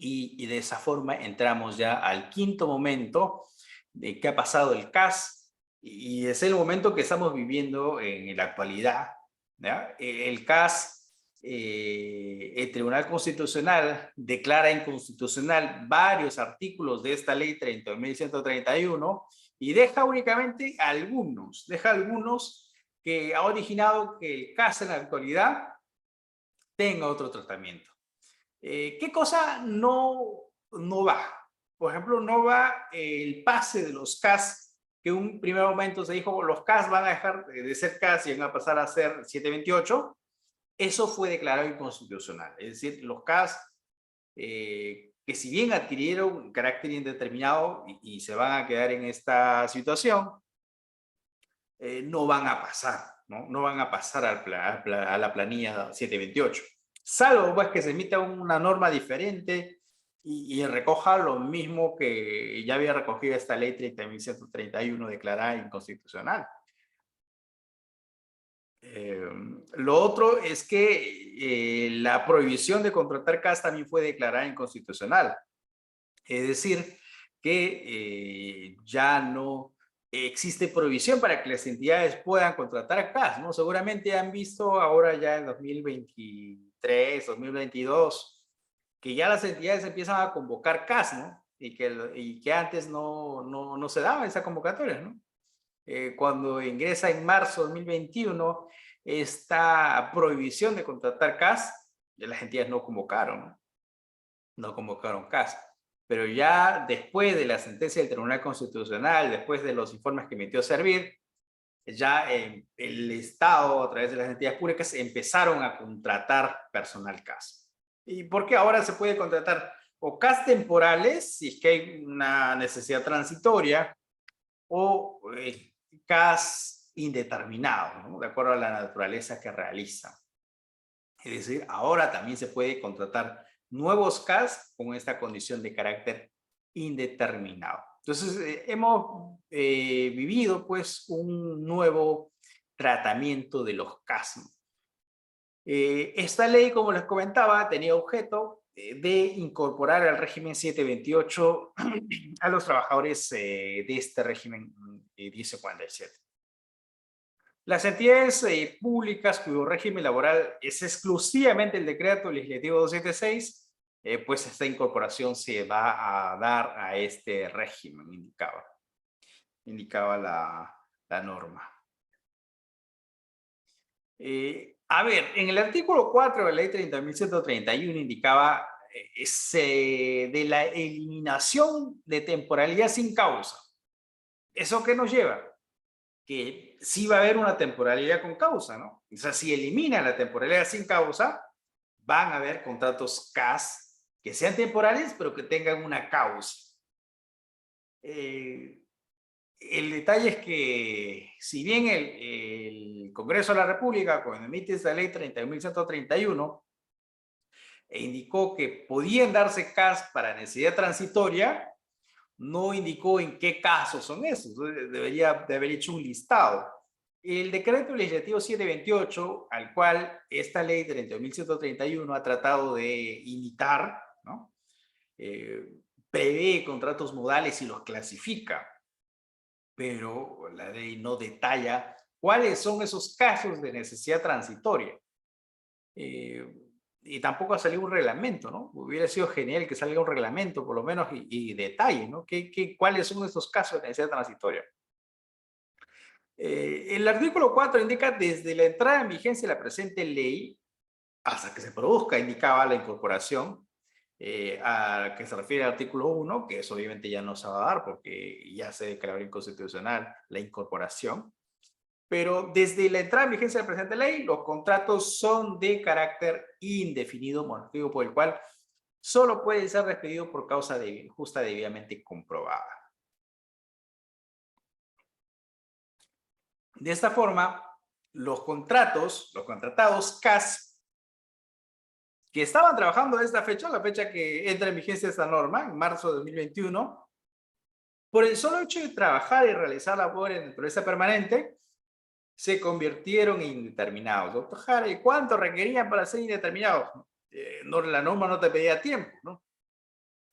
y de esa forma entramos ya al quinto momento de que ha pasado el CAS y es el momento que estamos viviendo en la actualidad, ¿ya? El CAS, el Tribunal Constitucional declara inconstitucional varios artículos de esta ley 30.131 y deja únicamente algunos, que ha originado que el CAS en la actualidad tenga otro tratamiento. ¿Qué cosa no va? Por ejemplo, no va el pase de los CAS, que en un primer momento se dijo los CAS van a dejar de ser CAS y van a pasar a ser 728. Eso fue declarado inconstitucional. Es decir, los CAS, que si bien adquirieron carácter indeterminado y se van a quedar en esta situación, no van a pasar, ¿no? No van a pasar a la planilla 728. Salvo pues que se emita una norma diferente y recoja lo mismo que ya había recogido esta ley 30.131 declarada inconstitucional. Lo otro es que la prohibición de contratar CAS también fue declarada inconstitucional. Es decir, que ya no existe prohibición para que las entidades puedan contratar CAS, ¿no? Seguramente han visto ahora ya en 2023, 2022, que ya las entidades empiezan a convocar CAS, ¿no? Y que antes no se daba esa convocatoria, ¿no? Cuando ingresa en marzo de 2021 esta prohibición de contratar CAS, ya las entidades no convocaron, ¿no? No convocaron CAS. Pero ya después de la sentencia del Tribunal Constitucional, después de los informes que emitió Servir, ya el Estado, a través de las entidades públicas, empezaron a contratar personal CAS. ¿Y por qué ahora se puede contratar o CAS temporales, si es que hay una necesidad transitoria, o CAS indeterminado, ¿no? De acuerdo a la naturaleza que realiza? Es decir, ahora también se puede contratar nuevos CAS con esta condición de carácter indeterminado. Entonces, hemos vivido pues un nuevo tratamiento de los CAS. Esta ley, como les comentaba, tenía objeto de incorporar al régimen 728 a los trabajadores de este régimen 1047. Las entidades públicas cuyo régimen laboral es exclusivamente el decreto legislativo 276, pues esta incorporación se va a dar a este régimen, indicaba. indicaba la norma. A ver, en el artículo 4 de la ley 30.131 indicaba de la eliminación de temporalidad sin causa. ¿Eso qué nos lleva? Que sí va a haber una temporalidad con causa, ¿no? O sea, si elimina la temporalidad sin causa, van a haber contratos CAS que sean temporales, pero que tengan una causa. El detalle es que, si bien el Congreso de la República, cuando emite esta ley 30.131, indicó que podían darse CAS para necesidad transitoria, no indicó en qué casos son esos. Debería de haber hecho un listado. El decreto legislativo 728, al cual esta ley 30.131 ha tratado de imitar, ¿no? Prevé contratos modales y los clasifica, pero la ley no detalla cuáles son esos casos de necesidad transitoria. Y tampoco ha salido un reglamento, ¿no? Hubiera sido genial que salga un reglamento, por lo menos, y detalle, ¿no? ¿Cuáles son estos casos de necesidad transitoria? El artículo 4 indica desde la entrada en vigencia de la presente ley hasta que se produzca, indicaba la incorporación, a que se refiere al artículo 1, que eso obviamente ya no se va a dar porque ya se declaró inconstitucional la incorporación. Pero desde la entrada en vigencia de la presente ley, los contratos son de carácter indefinido, motivo por el cual solo puede ser despedido por causa justa debidamente comprobada. De esta forma, los contratados CAS, que estaban trabajando a esta fecha, la fecha que entra en vigencia esta norma, en marzo de 2021, por el solo hecho de trabajar y realizar labores en naturaleza permanente, se convirtieron en indeterminados. Doctor Jara, ¿y cuánto requerían para ser indeterminados? No, la norma no te pedía tiempo, ¿no? O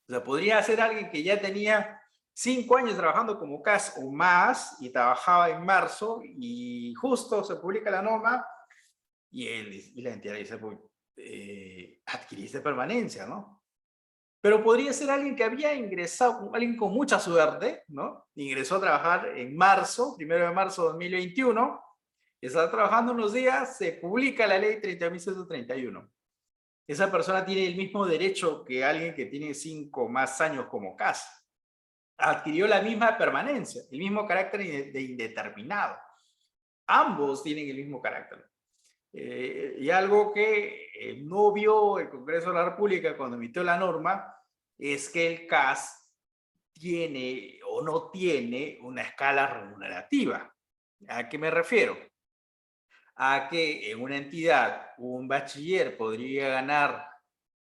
sea, podría ser alguien que ya tenía 5 años trabajando como CAS o más y trabajaba en marzo y justo se publica la norma y la entidad dice, pues, adquiriste permanencia, ¿no? Pero podría ser alguien que había ingresado, alguien con mucha suerte, ¿no? Ingresó a trabajar en marzo, 1 de marzo de 2021, está trabajando unos días, se publica la ley 30.131. Esa persona tiene el mismo derecho que alguien que tiene 5 más años como CAS. Adquirió la misma permanencia, el mismo carácter de indeterminado. Ambos tienen el mismo carácter. Y algo que no vio el Congreso de la República cuando emitió la norma es que el CAS tiene o no tiene una escala remunerativa. ¿A qué me refiero? A que en una entidad un bachiller podría ganar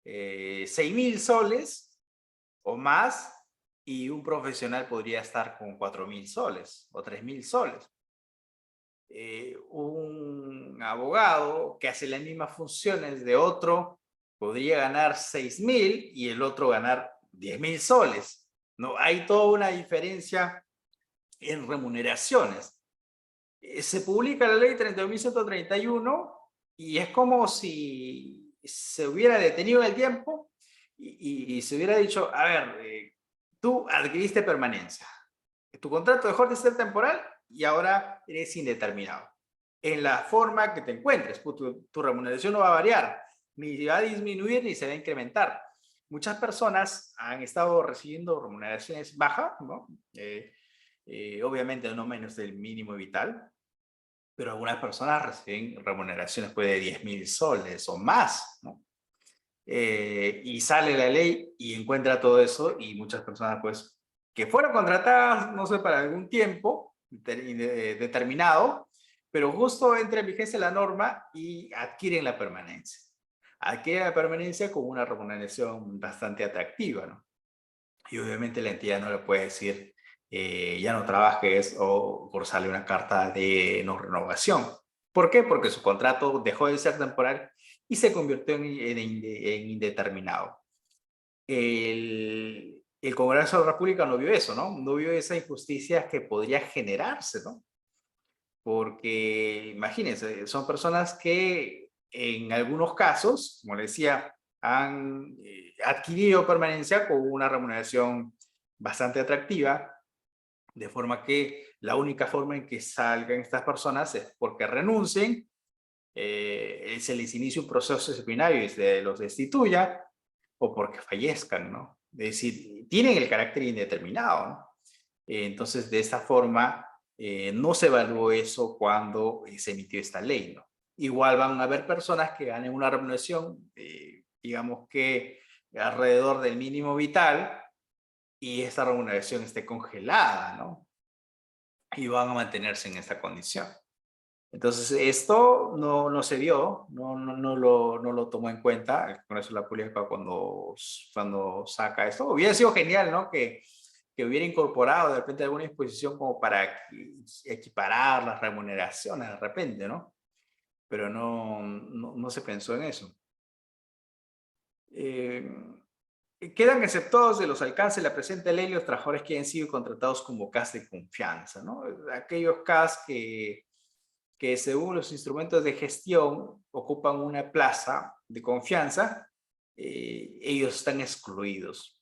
6.000 soles o más y un profesional podría estar con 4.000 soles o 3.000 soles. Un abogado que hace las mismas funciones de otro podría ganar 6.000 y el otro ganar 10.000 soles. No, hay toda una diferencia en remuneraciones. Se publica la ley 30.131 y es como si se hubiera detenido el tiempo y se hubiera dicho, a ver, tú adquiriste permanencia. Tu contrato dejó de ser temporal y ahora eres indeterminado. En la forma que te encuentres, tu remuneración no va a variar, ni va a disminuir ni se va a incrementar. Muchas personas han estado recibiendo remuneraciones bajas, ¿no? Obviamente no menos del mínimo vital, pero algunas personas reciben remuneraciones pues, de 10.000 soles o más, ¿no? Y sale la ley y encuentra todo eso y muchas personas pues que fueron contratadas, no sé, para algún tiempo determinado, pero justo entra en vigencia la norma y adquieren la permanencia. Adquieren la permanencia con una remuneración bastante atractiva, ¿no? Y obviamente la entidad no le puede decir, ya no trabajes o sale una carta de no renovación. ¿Por qué? Porque su contrato dejó de ser temporal y se convirtió en indeterminado. El Congreso de la República no vio eso, ¿no? No vio esa injusticia que podría generarse, ¿no? Porque, imagínense, son personas que en algunos casos, como les decía, han adquirido permanencia con una remuneración bastante atractiva de forma que la única forma en que salgan estas personas es porque renuncien, se les inicia un proceso disciplinario y se los destituya, o porque fallezcan, ¿no? Es decir, tienen el carácter indeterminado, ¿no? Entonces, de esta forma, no se evaluó eso cuando se emitió esta ley, ¿no? Igual van a haber personas que ganen una remuneración, digamos que alrededor del mínimo vital, y esta remuneración esté congelada, ¿no? Y van a mantenerse en esta condición. Entonces, esto no se vio, no lo tomó en cuenta el Congreso de la República cuando saca esto. Hubiera sido genial, ¿no? Que hubiera incorporado de repente alguna disposición como para equiparar las remuneraciones de repente, ¿no? Pero no se pensó en eso. Quedan exceptuados de los alcances de la presente ley los trabajadores que hayan sido contratados como CAS de confianza, ¿no? Aquellos CAS que según los instrumentos de gestión ocupan una plaza de confianza, ellos están excluidos.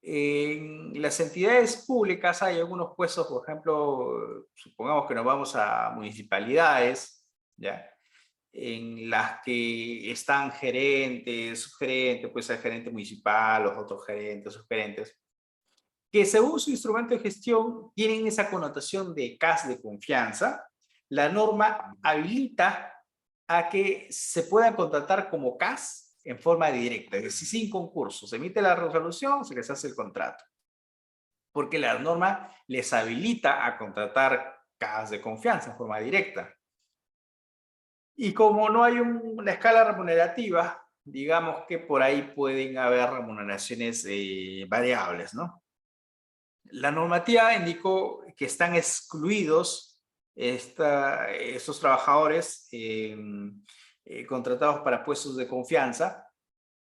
En las entidades públicas hay algunos puestos, por ejemplo, supongamos que nos vamos a municipalidades, ¿ya? En las que están gerentes, subgerentes, pues el gerente municipal, los otros gerentes, subgerentes, que según su instrumento de gestión tienen esa connotación de CAS de confianza. La norma habilita a que se puedan contratar como CAS en forma directa, es decir, sin concurso. Se emite la resolución, se les hace el contrato. Porque la norma les habilita a contratar CAS de confianza en forma directa. Y como no hay una escala remunerativa, digamos que por ahí pueden haber remuneraciones variables, ¿no? La normativa indicó que están excluidos estos trabajadores contratados para puestos de confianza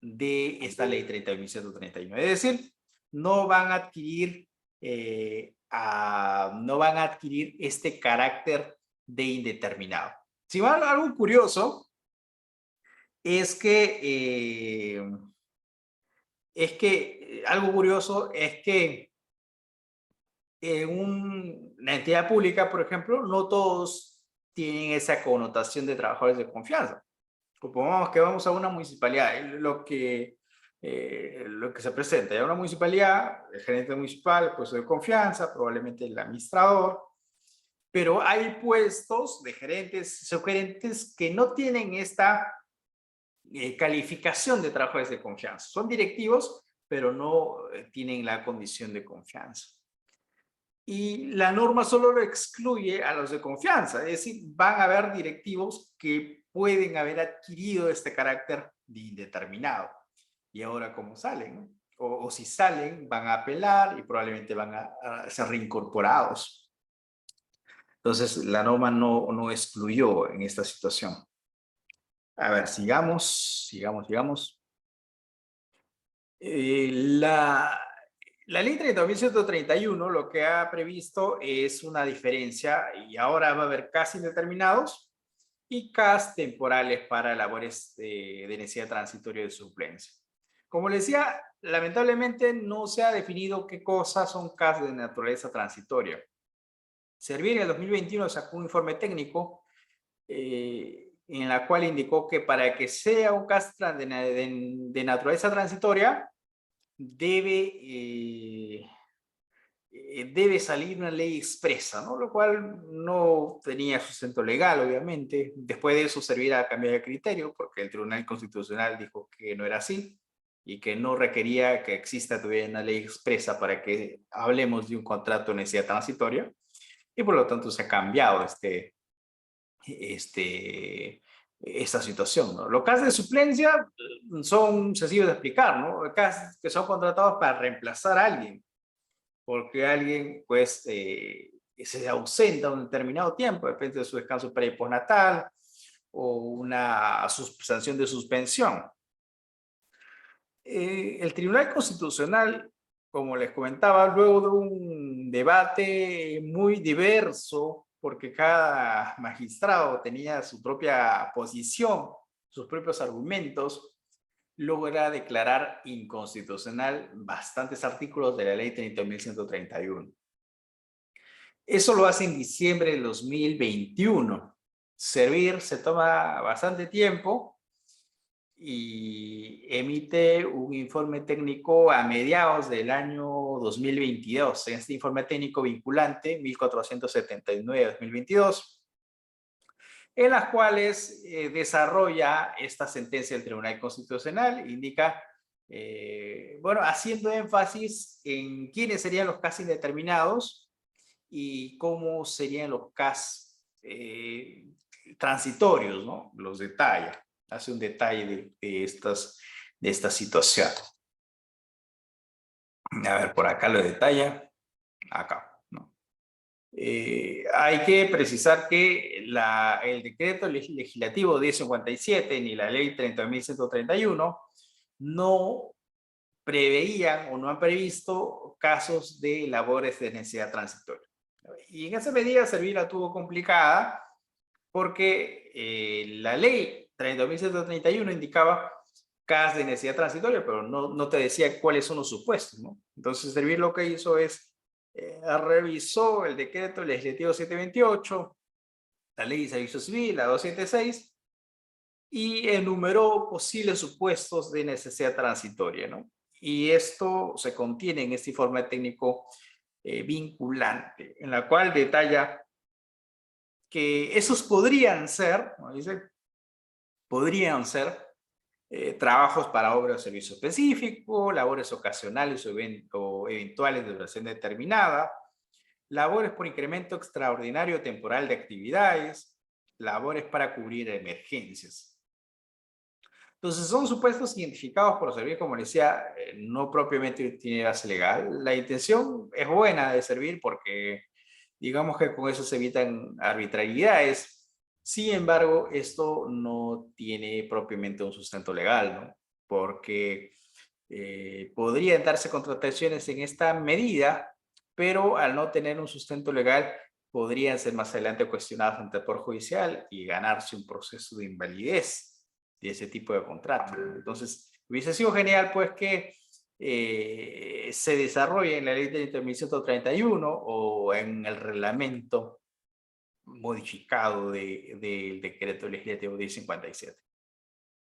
de esta ley 30.139. Es decir, no van a adquirir, no van a adquirir este carácter de indeterminado. Si va algo curioso algo curioso es que en una entidad pública, por ejemplo, no todos tienen esa connotación de trabajadores de confianza. Supongamos que vamos a una municipalidad, lo que se presenta, ya una municipalidad, el gerente municipal, puesto de confianza, probablemente el administrador, pero hay puestos de gerentes, subgerentes que no tienen esta calificación de trabajadores de confianza. Son directivos, pero no tienen la condición de confianza. Y la norma solo lo excluye a los de confianza, es decir, van a haber directivos que pueden haber adquirido este carácter de indeterminado. Y ahora, ¿cómo salen? O si salen, van a apelar y probablemente van a ser reincorporados. Entonces, la norma no excluyó en esta situación. A ver, sigamos. La ley 30.131 lo que ha previsto es una diferencia y ahora va a haber CAS indeterminados y CAS temporales para labores de necesidad transitoria de suplencia. Como les decía, lamentablemente no se ha definido qué cosas son CAS de naturaleza transitoria. Servir en el 2021 sacó un informe técnico en la cual indicó que para que sea un CAS de naturaleza transitoria, debe salir una ley expresa, ¿no? Lo cual no tenía sustento legal, obviamente. Después de eso servirá a cambiar de criterio, porque el Tribunal Constitucional dijo que no era así y que no requería que exista todavía una ley expresa para que hablemos de un contrato de necesidad transitoria, y por lo tanto se ha cambiado esta situación, ¿no? Los casos de suplencia son sencillos de explicar, ¿no? Casos que son contratados para reemplazar a alguien, porque alguien, pues, se ausenta un determinado tiempo, depende de su descanso pre y postnatal, o una sanción de suspensión. El Tribunal Constitucional, como les comentaba, luego de un debate muy diverso, porque cada magistrado tenía su propia posición, sus propios argumentos, logra declarar inconstitucional bastantes artículos de la ley 30.131. Eso lo hace en diciembre del 2021. Servir se toma bastante tiempo y emite un informe técnico a mediados del año 2022. Este informe técnico vinculante 1479-2022, en las cuales desarrolla esta sentencia del Tribunal Constitucional, indica, bueno, haciendo énfasis en quiénes serían los casos indeterminados y cómo serían los casos transitorios, ¿no? Los detalla, hace un detalle de esta situación. A ver, por acá lo detalla, acá. Hay que precisar que el decreto legislativo 1057 ni la ley 30.131 no preveían o no han previsto casos de labores de necesidad transitoria. Y en esa medida Servir la tuvo complicada porque la ley 30.131 indicaba casos de necesidad transitoria, pero no te decía cuáles son los supuestos, ¿no? Entonces Servir lo que hizo es revisó el decreto legislativo 728, la ley de servicio civil, la 276, y enumeró posibles supuestos de necesidad transitoria, ¿no? Y esto se contiene en este informe técnico vinculante, en la cual detalla que esos podrían ser, ¿no? Dice, podrían ser trabajos para obra o servicio específico, labores ocasionales o eventuales de duración determinada, labores por incremento extraordinario temporal de actividades, labores para cubrir emergencias. Entonces son supuestos identificados por Servir, como les decía, no propiamente tiene base legal. La intención es buena de Servir porque digamos que con eso se evitan arbitrariedades. Sin embargo, esto no tiene propiamente un sustento legal, ¿no? Porque podrían darse contrataciones en esta medida, pero al no tener un sustento legal, podrían ser más adelante cuestionadas ante el Poder Judicial y ganarse un proceso de invalidez de ese tipo de contrato. Entonces, hubiese sido genial, pues, que se desarrolle en la ley de 30.131 o en el reglamento modificado del decreto legislativo 1057.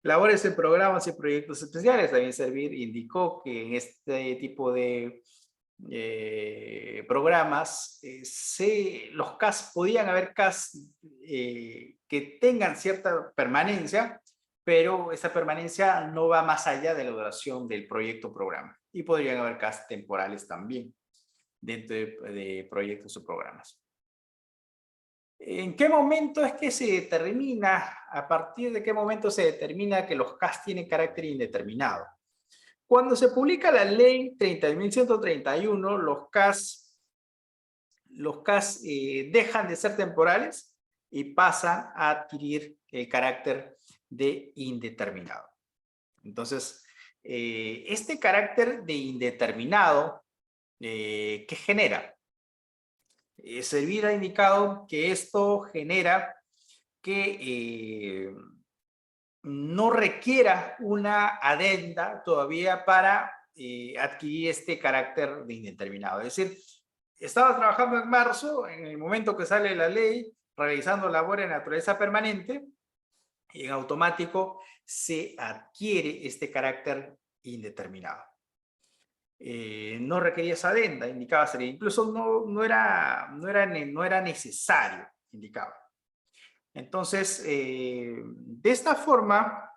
Labores en programas y proyectos especiales. También Servir indicó que en este tipo de programas, los CAS, podían haber CAS que tengan cierta permanencia, pero esa permanencia no va más allá de la duración del proyecto o programa. Y podrían haber CAS temporales también dentro de proyectos o programas. ¿En qué momento es que se determina, a partir de qué momento se determina que los CAS tienen carácter indeterminado? Cuando se publica la ley 30.131, los CAS dejan de ser temporales y pasan a adquirir el carácter de indeterminado. Entonces, este carácter de indeterminado, ¿qué genera? Servir ha indicado que esto genera que no requiera una adenda todavía para adquirir este carácter de indeterminado. Es decir, estaba trabajando en marzo, en el momento que sale la ley, realizando labores de naturaleza permanente, y en automático se adquiere este carácter indeterminado. No requería esa adenda, indicaba Servir. Incluso no era necesario, indicaba. Entonces, de esta forma,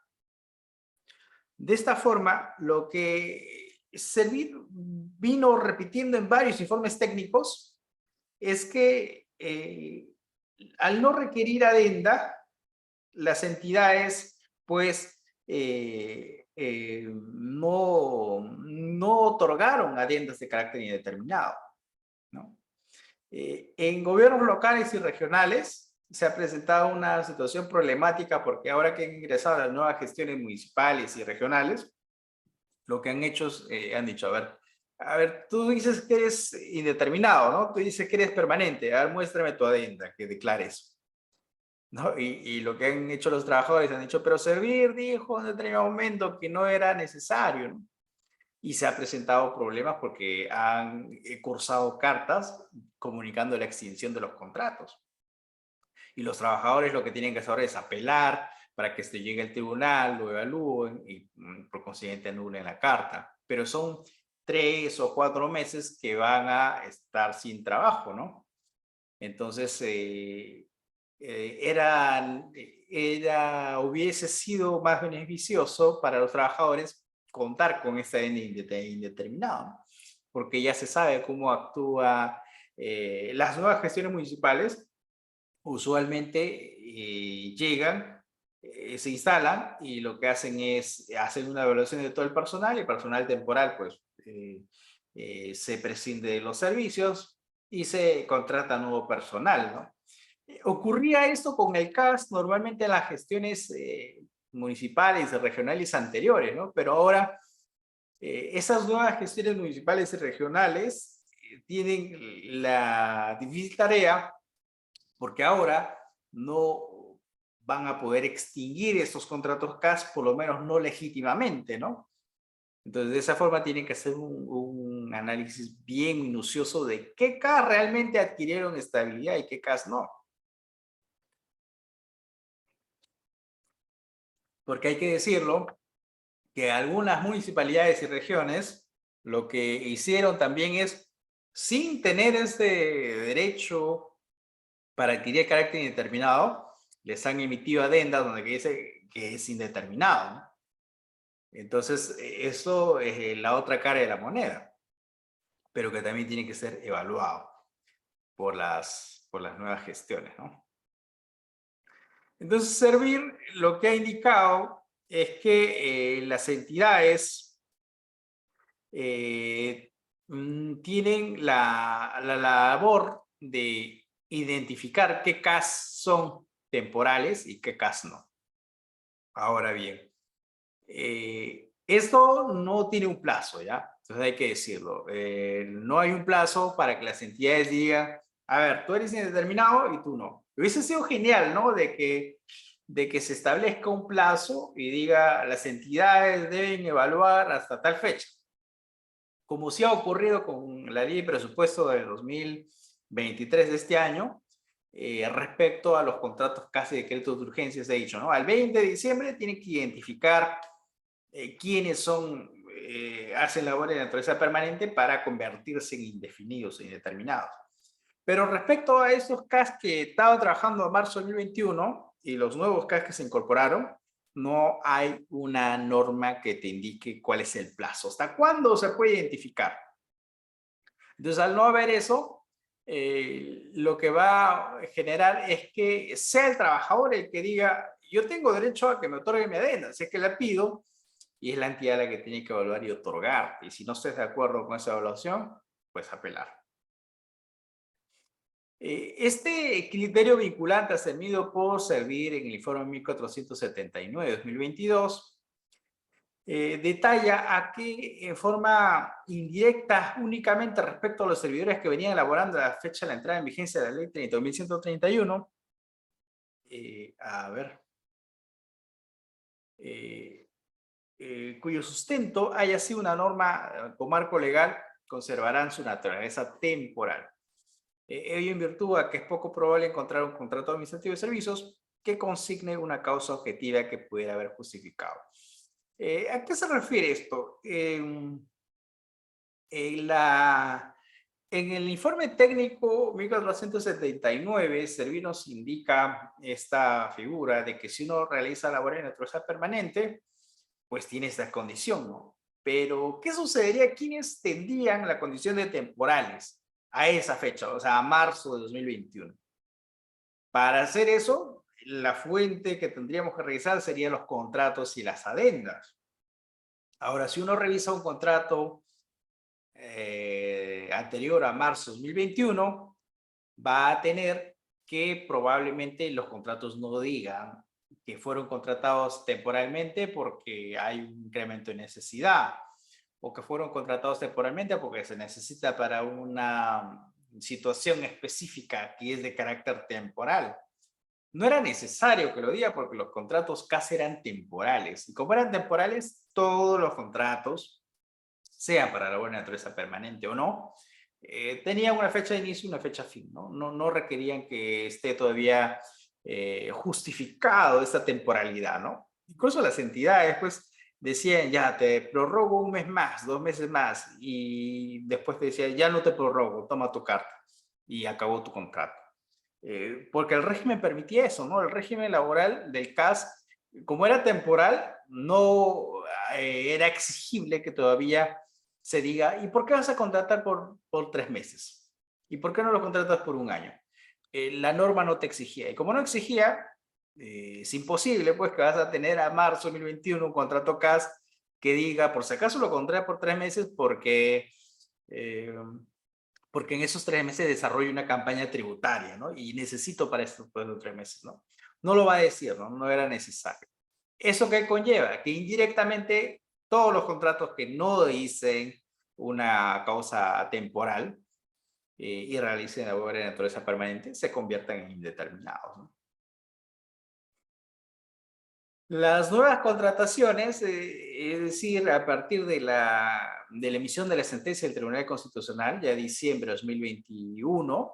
lo que Servir vino repitiendo en varios informes técnicos es que al no requerir adenda, las entidades pues no otorgaron adendas de carácter indeterminado, ¿no? En gobiernos locales y regionales se ha presentado una situación problemática porque ahora que han ingresado las nuevas gestiones municipales y regionales, lo que han hecho es, han dicho, a ver, tú dices que eres indeterminado, ¿no? Tú dices que eres permanente, a ver, muéstrame tu adenda que declare eso. ¿no? Y lo que han hecho los trabajadores, han dicho, pero Servir dijo en determinado momento que no era necesario, ¿no? Y se ha presentado problemas porque han cursado cartas comunicando la extinción de los contratos. Y los trabajadores lo que tienen que hacer es apelar para que se llegue al tribunal, lo evalúen y por consiguiente anulen la carta. Pero son 3 o 4 meses que van a estar sin trabajo, ¿no? Entonces, hubiese sido más beneficioso para los trabajadores contar con esta indeterminado, ¿no? Porque ya se sabe cómo actúa las nuevas gestiones municipales. Usualmente llegan, se instalan y lo que hacen es hacer una evaluación de todo el personal temporal pues se prescinde de los servicios y se contrata nuevo personal, ¿no? Ocurría esto con el CAS normalmente en las gestiones municipales y regionales anteriores, ¿no? Pero ahora esas nuevas gestiones municipales y regionales tienen la difícil tarea porque ahora no van a poder extinguir estos contratos CAS, por lo menos no legítimamente, ¿no? Entonces, de esa forma tienen que hacer un análisis bien minucioso de qué CAS realmente adquirieron estabilidad y qué CAS no. Porque hay que decirlo, que algunas municipalidades y regiones lo que hicieron también es, sin tener este derecho para adquirir carácter indeterminado, les han emitido adendas donde dice que es indeterminado, ¿no? Entonces, eso es la otra cara de la moneda, pero que también tiene que ser evaluado por las nuevas gestiones, ¿no? Entonces, Servir lo que ha indicado es que las entidades tienen la labor de identificar qué CAS son temporales y qué CAS no. Ahora bien, esto no tiene un plazo, ¿ya? Entonces hay que decirlo. No hay un plazo para que las entidades digan, a ver, tú eres indeterminado y tú no. Hubiese sido genial, ¿no? De que se establezca un plazo y diga, las entidades deben evaluar hasta tal fecha, como sí ha ocurrido con la ley de presupuesto del 2023 de este año, respecto a los contratos casi de créditos de urgencia, se ha dicho, ¿no? Al 20 de diciembre tiene que identificar quiénes son, hacen labores de naturaleza permanente para convertirse en indefinidos e indeterminados. Pero respecto a esos CAS que estaban trabajando a marzo de 2021 y los nuevos CAS que se incorporaron, no hay una norma que te indique cuál es el plazo, hasta cuándo se puede identificar. Entonces, al no haber eso, lo que va a generar es que sea el trabajador el que diga, yo tengo derecho a que me otorgue mi adenda, si es que la pido, y es la entidad la que tiene que evaluar y otorgar. Y si no estés de acuerdo con esa evaluación, pues apelar. Este criterio vinculante asumido por Servir en el informe 1479-2022 detalla a que en forma indirecta únicamente respecto a los servidores que venían elaborando a la fecha de la entrada en vigencia de la ley 30.131, a ver, cuyo sustento haya sido una norma o marco legal, conservarán su naturaleza temporal. Ello en virtud a que es poco probable encontrar un contrato administrativo de servicios que consigne una causa objetiva que pudiera haber justificado. ¿A qué se refiere esto? En el informe técnico 1479, Servir nos indica esta figura de que si uno realiza labores de naturaleza permanente, pues tiene esta condición, ¿no? Pero, ¿qué sucedería? ¿Quiénes tendrían la condición de temporales a esa fecha, o sea, a marzo de 2021? Para hacer eso, la fuente que tendríamos que revisar serían los contratos y las adendas. Ahora, si uno revisa un contrato anterior a marzo de 2021, va a tener que probablemente los contratos no digan que fueron contratados temporalmente porque hay un incremento de necesidad o que fueron contratados temporalmente porque se necesita para una situación específica que es de carácter temporal. no era necesario que lo diga porque los contratos casi eran temporales. Y como eran temporales, todos los contratos, sea para la buena naturaleza permanente o no, tenían una fecha de inicio y una fecha fin, ¿no? No requerían que esté todavía justificado esta temporalidad, ¿no? Incluso las entidades, pues, decían, ya, te prorrogo un mes más, 2 meses más, y después te decían, ya no te prorrogo, toma tu carta, y acabó tu contrato. Porque el régimen permitía eso, ¿no? El régimen laboral del CAS, como era temporal, no era exigible que todavía se diga, ¿y por qué vas a contratar por 3 meses? ¿Y por qué no lo contratas por un año? La norma no te exigía. Y como no exigía, es imposible, pues, que vas a tener a marzo de 2021 un contrato CAS que diga, por si acaso lo contraté por 3 meses eh, porque en esos 3 meses desarrollo una campaña tributaria, ¿no? Y necesito para estos 3 meses, ¿no? No lo va a decir, ¿no? No era necesario. ¿Eso qué conlleva? Que indirectamente todos los contratos que no dicen una causa temporal y realicen labor de naturaleza permanente se conviertan en indeterminados, ¿no? Las nuevas contrataciones, es decir, a partir de la emisión de la sentencia del Tribunal Constitucional, ya diciembre de 2021,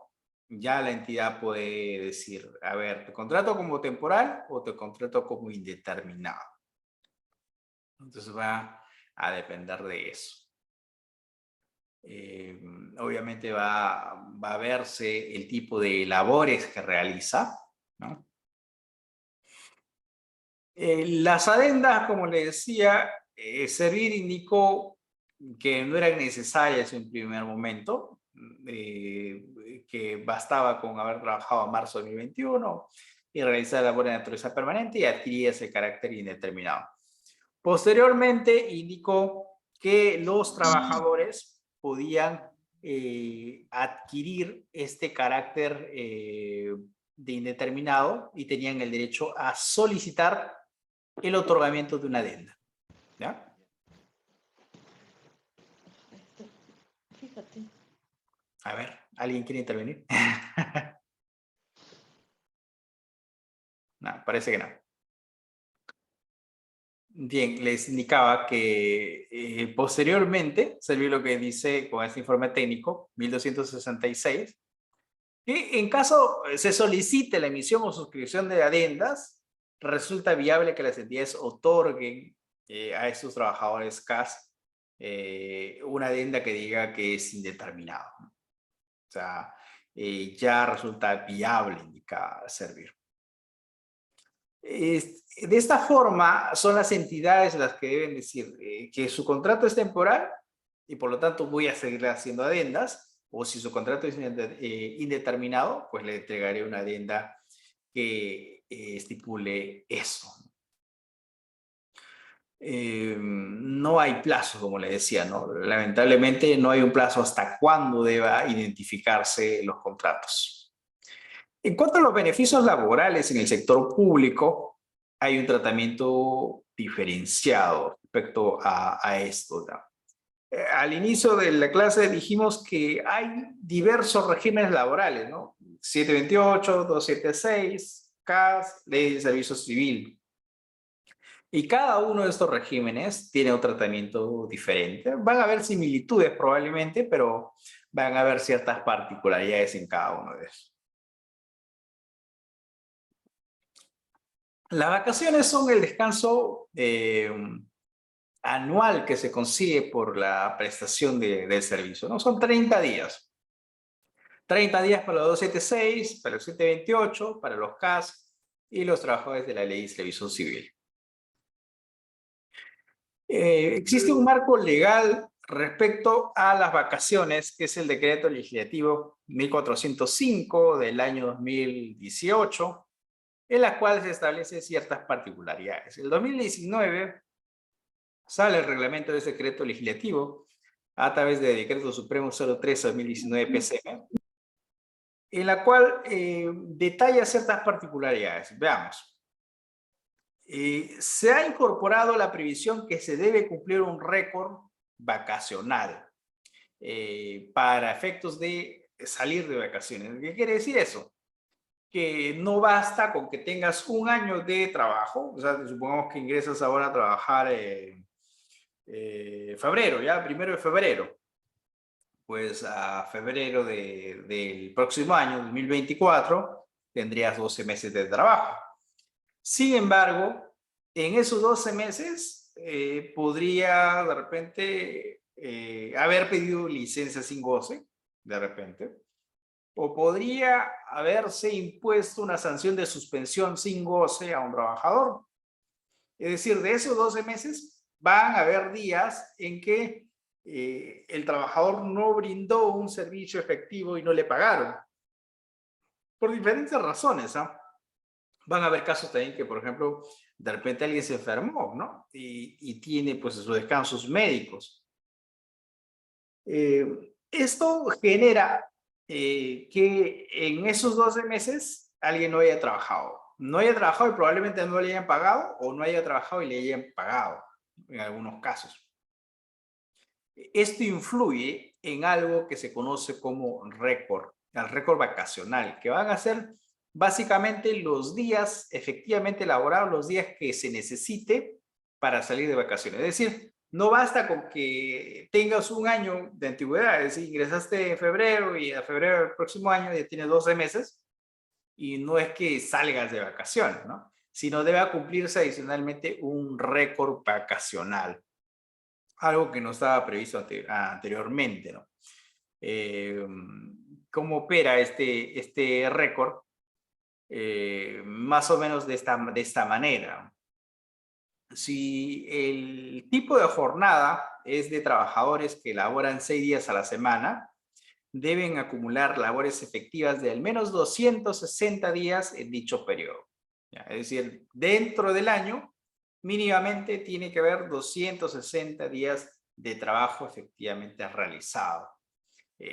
ya la entidad puede decir, a ver, ¿te contrato como temporal o te contrato como indeterminado? Entonces va a depender de eso. Obviamente va a verse el tipo de labores que realiza, ¿no? Las adendas, como le decía, Servir indicó que no eran necesarias en primer momento, que bastaba con haber trabajado a marzo de 2021 y realizar labor de naturaleza permanente y adquiría ese carácter indeterminado. Posteriormente indicó que los trabajadores podían adquirir este carácter de indeterminado y tenían el derecho a solicitar el otorgamiento de una adenda. ¿Ya? Fíjate. A ver, ¿alguien quiere intervenir? No, parece que no. Bien, les indicaba que posteriormente, se vio lo que dice con este informe técnico, 1266, que en caso se solicite la emisión o suscripción de adendas, resulta viable que las entidades otorguen a estos trabajadores CAS una adenda que diga que es indeterminado. O sea, ya resulta viable indicar servir. De esta forma, son las entidades las que deben decir que su contrato es temporal y por lo tanto voy a seguir haciendo adendas, o si su contrato es indeterminado, pues le entregaré una adenda que estipule eso. No hay plazo, como le decía, ¿no? Lamentablemente no hay un plazo hasta cuándo deba identificarse los contratos. En cuanto a los beneficios laborales en el sector público, hay un tratamiento diferenciado respecto a esto, ¿no? Al inicio de la clase dijimos que hay diversos regímenes laborales, ¿no? 728, 276, CAS, Ley de Servicio Civil. Y cada uno de estos regímenes tiene un tratamiento diferente. Van a haber similitudes probablemente, pero van a haber ciertas particularidades en cada uno de ellos. Las vacaciones son el descanso anual que se consigue por la prestación del servicio, ¿no? Son 30 días. 30 días para los 276, para los 728, para los CAS y los trabajadores de la Ley de Servicio Civil. Existe un marco legal respecto a las vacaciones, que es el decreto legislativo 1405 del año 2018, en la cual se establecen ciertas particularidades. En el 2019 sale el reglamento de ese decreto legislativo a través del Decreto Supremo 03/2019 PCM, en la cual detalla ciertas particularidades. Veamos. Se ha incorporado la previsión que se debe cumplir un récord vacacional para efectos de salir de vacaciones. ¿Qué quiere decir eso? que no basta con que tengas un año de trabajo, o sea, supongamos que ingresas ahora a trabajar en febrero, ya, 1 de febrero, pues a febrero del próximo año, 2024, tendrías 12 meses de trabajo. Sin embargo, en esos 12 meses podría de repente haber pedido licencia sin goce, de repente, o podría haberse impuesto una sanción de suspensión sin goce a un trabajador. Es decir, de esos 12 meses van a haber días en que el trabajador no brindó un servicio efectivo y no le pagaron, por diferentes razones, ¿ah? Van a haber casos también que, por ejemplo, de repente alguien se enfermó, ¿no? Y tiene pues sus descansos médicos. Esto genera que en esos 12 meses alguien no haya trabajado. No haya trabajado y probablemente no le hayan pagado, o no haya trabajado y le hayan pagado, en algunos casos. Esto influye en algo que se conoce como récord, el récord vacacional, que van a ser básicamente los días efectivamente laborados, los días que se necesite para salir de vacaciones. Es decir, no basta con que tengas un año de antigüedad, es decir, ingresaste en febrero y a febrero del próximo año ya tienes 12 meses y no es que salgas de vacaciones, ¿no? Sino debe cumplirse adicionalmente un récord vacacional, algo que no estaba previsto anteriormente, ¿no? ¿Cómo opera este récord? Más o menos de esta manera. Si el tipo de jornada es de trabajadores que laboran 6 días a la semana, deben acumular labores efectivas de al menos 260 días en dicho periodo. ¿Ya? Es decir, dentro del año, mínimamente tiene que haber 260 días de trabajo efectivamente realizado,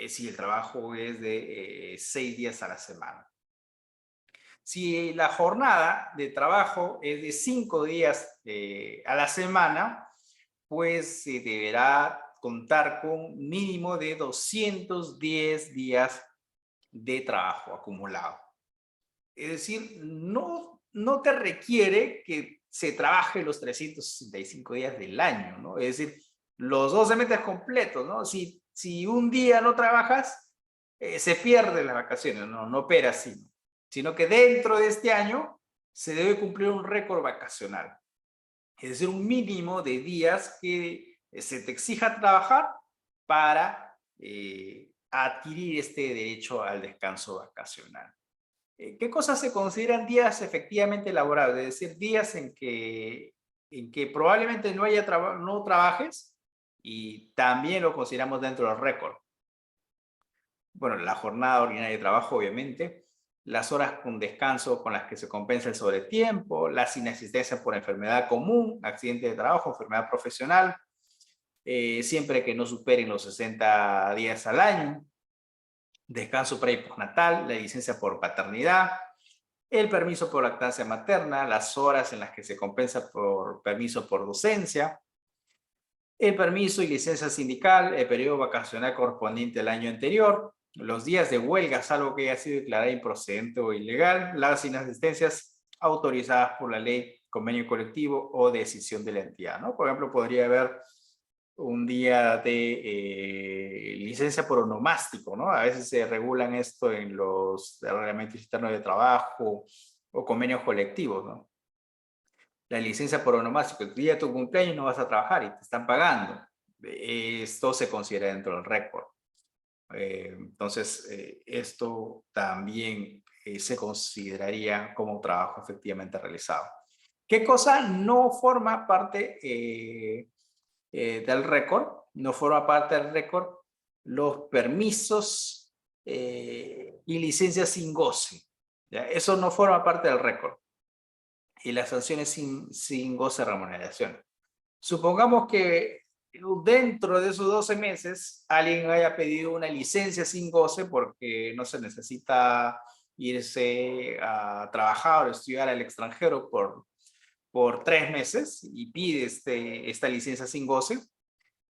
si el trabajo es de 6 días a la semana. Si la jornada de trabajo es de 5 días a la semana, pues se deberá contar con mínimo de 210 días de trabajo acumulado. Es decir, no te requiere que se trabaje los 365 días del año, ¿no? Es decir, los 12 meses completos, ¿no? Si un día no trabajas, se pierden las vacaciones, no opera así, ¿no? Sino que dentro de este año se debe cumplir un récord vacacional. Es decir, un mínimo de días que se te exija trabajar para adquirir este derecho al descanso vacacional. ¿Qué cosas se consideran días efectivamente laborables? Es decir, días en que probablemente no trabajes y también lo consideramos dentro del récord. Bueno, la jornada ordinaria de trabajo, obviamente, las horas con descanso con las que se compensa el sobretiempo, la inasistencia por enfermedad común, accidente de trabajo, enfermedad profesional, siempre que no superen los 60 días al año, descanso pre y postnatal, la licencia por paternidad, el permiso por lactancia materna, las horas en las que se compensa por permiso por docencia, el permiso y licencia sindical, el periodo vacacional correspondiente al año anterior, los días de huelga, salvo que haya sido declarada improcedente o ilegal, las inasistencias autorizadas por la ley, convenio colectivo o decisión de la entidad, ¿no? Por ejemplo, podría haber un día de licencia por onomástico, ¿no? A veces se regulan esto en los reglamentos internos de trabajo o convenios colectivos, ¿no? La licencia por onomástico, el día de tu cumpleaños no vas a trabajar y te están pagando. Esto se considera dentro del récord. Entonces, esto también se consideraría como trabajo efectivamente realizado. ¿Qué cosa no forma parte del récord? No forma parte del récord los permisos y licencias sin goce. ¿Ya? Eso no forma parte del récord. Y las sanciones sin goce de remuneración. Supongamos que dentro de esos 12 meses alguien haya pedido una licencia sin goce porque no se necesita irse a trabajar o estudiar al extranjero por 3 meses y pide esta licencia sin goce.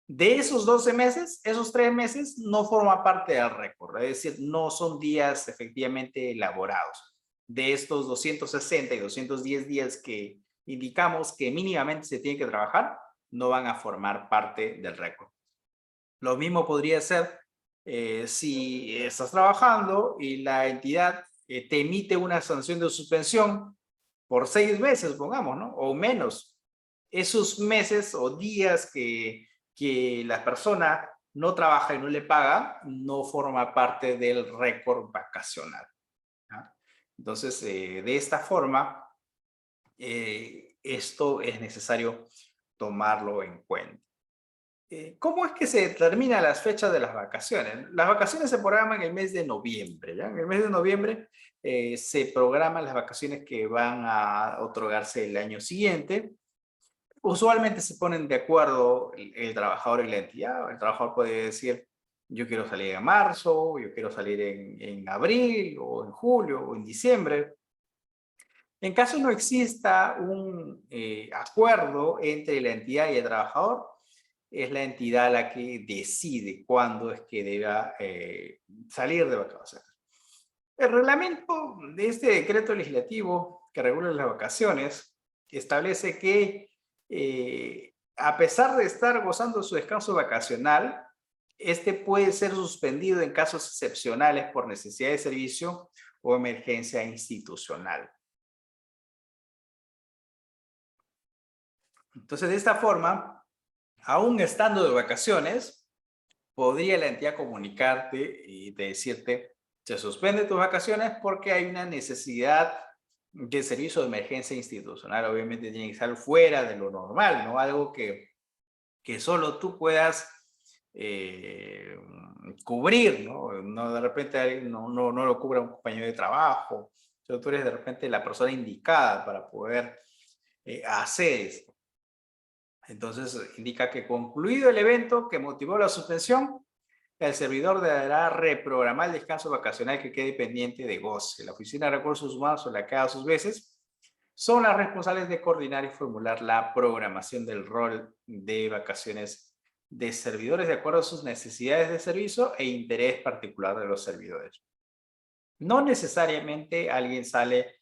De esos 12 meses, esos 3 meses no forman parte del récord, es decir, no son días efectivamente elaborados. de estos 260 y 210 días que indicamos que mínimamente se tiene que trabajar, no van a formar parte del récord. Lo mismo podría ser si estás trabajando y la entidad te emite una sanción de suspensión por 6 meses, pongamos, ¿no? O menos. Esos meses o días que la persona no trabaja y no le paga, no forma parte del récord vacacional. ¿Ya? Entonces, de esta forma, esto es necesario tomarlo en cuenta. ¿Cómo es que se determinan las fechas de las vacaciones? Las vacaciones se programan en el mes de noviembre, ¿ya? En el mes de noviembre se programan las vacaciones que van a otorgarse el año siguiente. Usualmente se ponen de acuerdo el trabajador y la entidad. El trabajador puede decir, yo quiero salir en marzo, yo quiero salir en abril, o en julio, o en diciembre. En caso no exista un acuerdo entre la entidad y el trabajador, es la entidad la que decide cuándo es que deba salir de vacaciones. El reglamento de este decreto legislativo que regula las vacaciones establece que a pesar de estar gozando su descanso vacacional, este puede ser suspendido en casos excepcionales por necesidad de servicio o emergencia institucional. Entonces, de esta forma, aún estando de vacaciones, podría la entidad comunicarte y decirte, se suspende tus vacaciones porque hay una necesidad de servicio de emergencia institucional. Obviamente tiene que estar fuera de lo normal, ¿no? Algo que solo tú puedas eh, cubrir, ¿no? No de repente no lo cubra un compañero de trabajo. Tú eres de repente la persona indicada para poder hacer esto. Entonces indica que concluido el evento que motivó la suspensión, el servidor deberá reprogramar el descanso vacacional que quede pendiente de goce. La Oficina de Recursos Humanos o la que a sus veces son las responsables de coordinar y formular la programación del rol de vacaciones de servidores de acuerdo a sus necesidades de servicio e interés particular de los servidores. No necesariamente alguien sale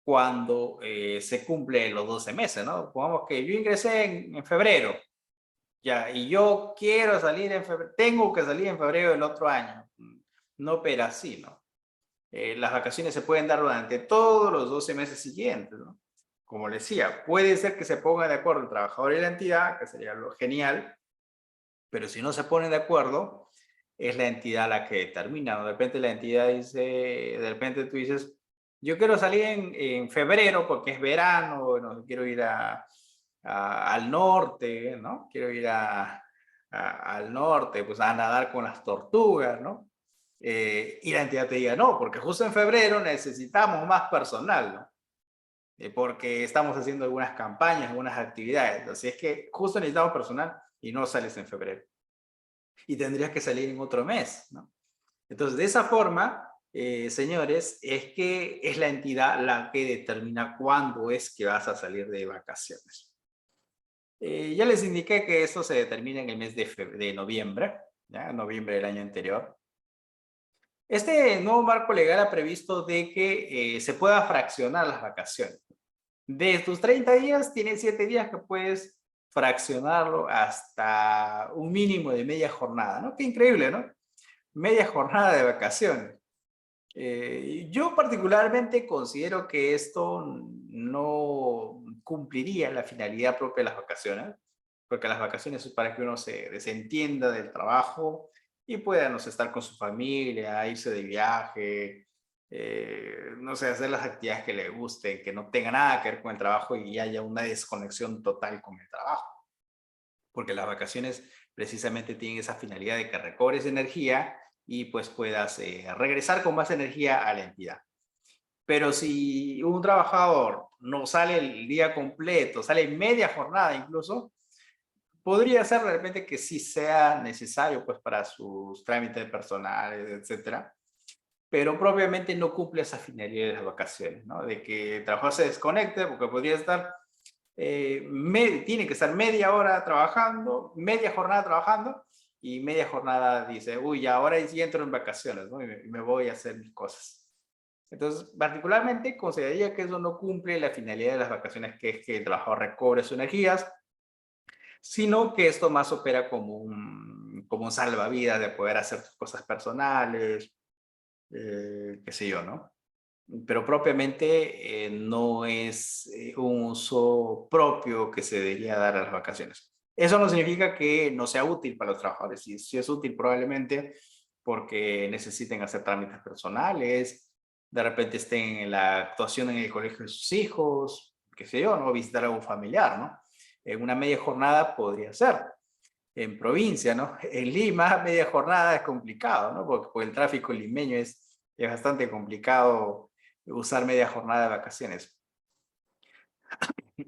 cuando se cumple los 12 meses, ¿no? Pongamos que yo ingresé en febrero, ya, y yo quiero salir en febrero, tengo que salir en febrero del otro año. No opera así, ¿no? Las vacaciones se pueden dar durante todos los 12 meses siguientes, ¿no? Como les decía, puede ser que se ponga de acuerdo el trabajador y la entidad, que sería lo genial, pero si no se ponen de acuerdo, es la entidad la que determina, ¿no? De repente la entidad dice, de repente tú dices, yo quiero salir en febrero porque es verano, no, quiero ir al norte, ¿no? Quiero ir al norte, pues a nadar con las tortugas, ¿no? Y la entidad te diga, no, porque justo en febrero necesitamos más personal, ¿no? Porque estamos haciendo algunas campañas, algunas actividades. Entonces es que justo necesitamos personal y no sales en febrero. Y tendrías que salir en otro mes, ¿no? Entonces, de esa forma, señores, es que es la entidad la que determina cuándo es que vas a salir de vacaciones. Ya les indiqué que esto se determina en el mes de noviembre, ¿ya? Noviembre del año anterior. Este nuevo marco legal ha previsto de que se pueda fraccionar las vacaciones. De tus 30 días, tienes 7 días que puedes fraccionarlo hasta un mínimo de media jornada, ¿no? Qué increíble, ¿no? Media jornada de vacaciones. Yo particularmente considero que esto no cumpliría la finalidad propia de las vacaciones, porque las vacaciones es para que uno se desentienda del trabajo y pueda, no sé, estar con su familia, irse de viaje, no sé, hacer las actividades que le gusten, que no tenga nada que ver con el trabajo y haya una desconexión total con el trabajo. Porque las vacaciones precisamente tienen esa finalidad de que recobres energía y pues puedas regresar con más energía a la entidad. Pero si un trabajador no sale el día completo, sale media jornada incluso, podría ser de repente que sí sea necesario pues para sus trámites personales, etcétera, pero propiamente no cumple esa finalidad de las vacaciones, ¿no? De que el trabajador se desconecte porque podría estar, tiene que estar media hora trabajando, media jornada trabajando y media jornada dice, uy, ahora sí entro en vacaciones, ¿no? Y me voy a hacer mis cosas. Entonces, particularmente consideraría que eso no cumple la finalidad de las vacaciones, que es que el trabajador recobre sus energías, sino que esto más opera como un salvavidas de poder hacer tus cosas personales, qué sé yo, ¿no? Pero propiamente no es un uso propio que se debería dar a las vacaciones. Eso no significa que no sea útil para los trabajadores. Sí es útil probablemente porque necesiten hacer trámites personales, de repente estén en la actuación en el colegio de sus hijos, qué sé yo, ¿no? Visitar a un familiar, ¿no? En una media jornada podría ser. En provincia, ¿no? En Lima, media jornada es complicado, ¿no? Porque el tráfico limeño es bastante complicado usar media jornada de vacaciones.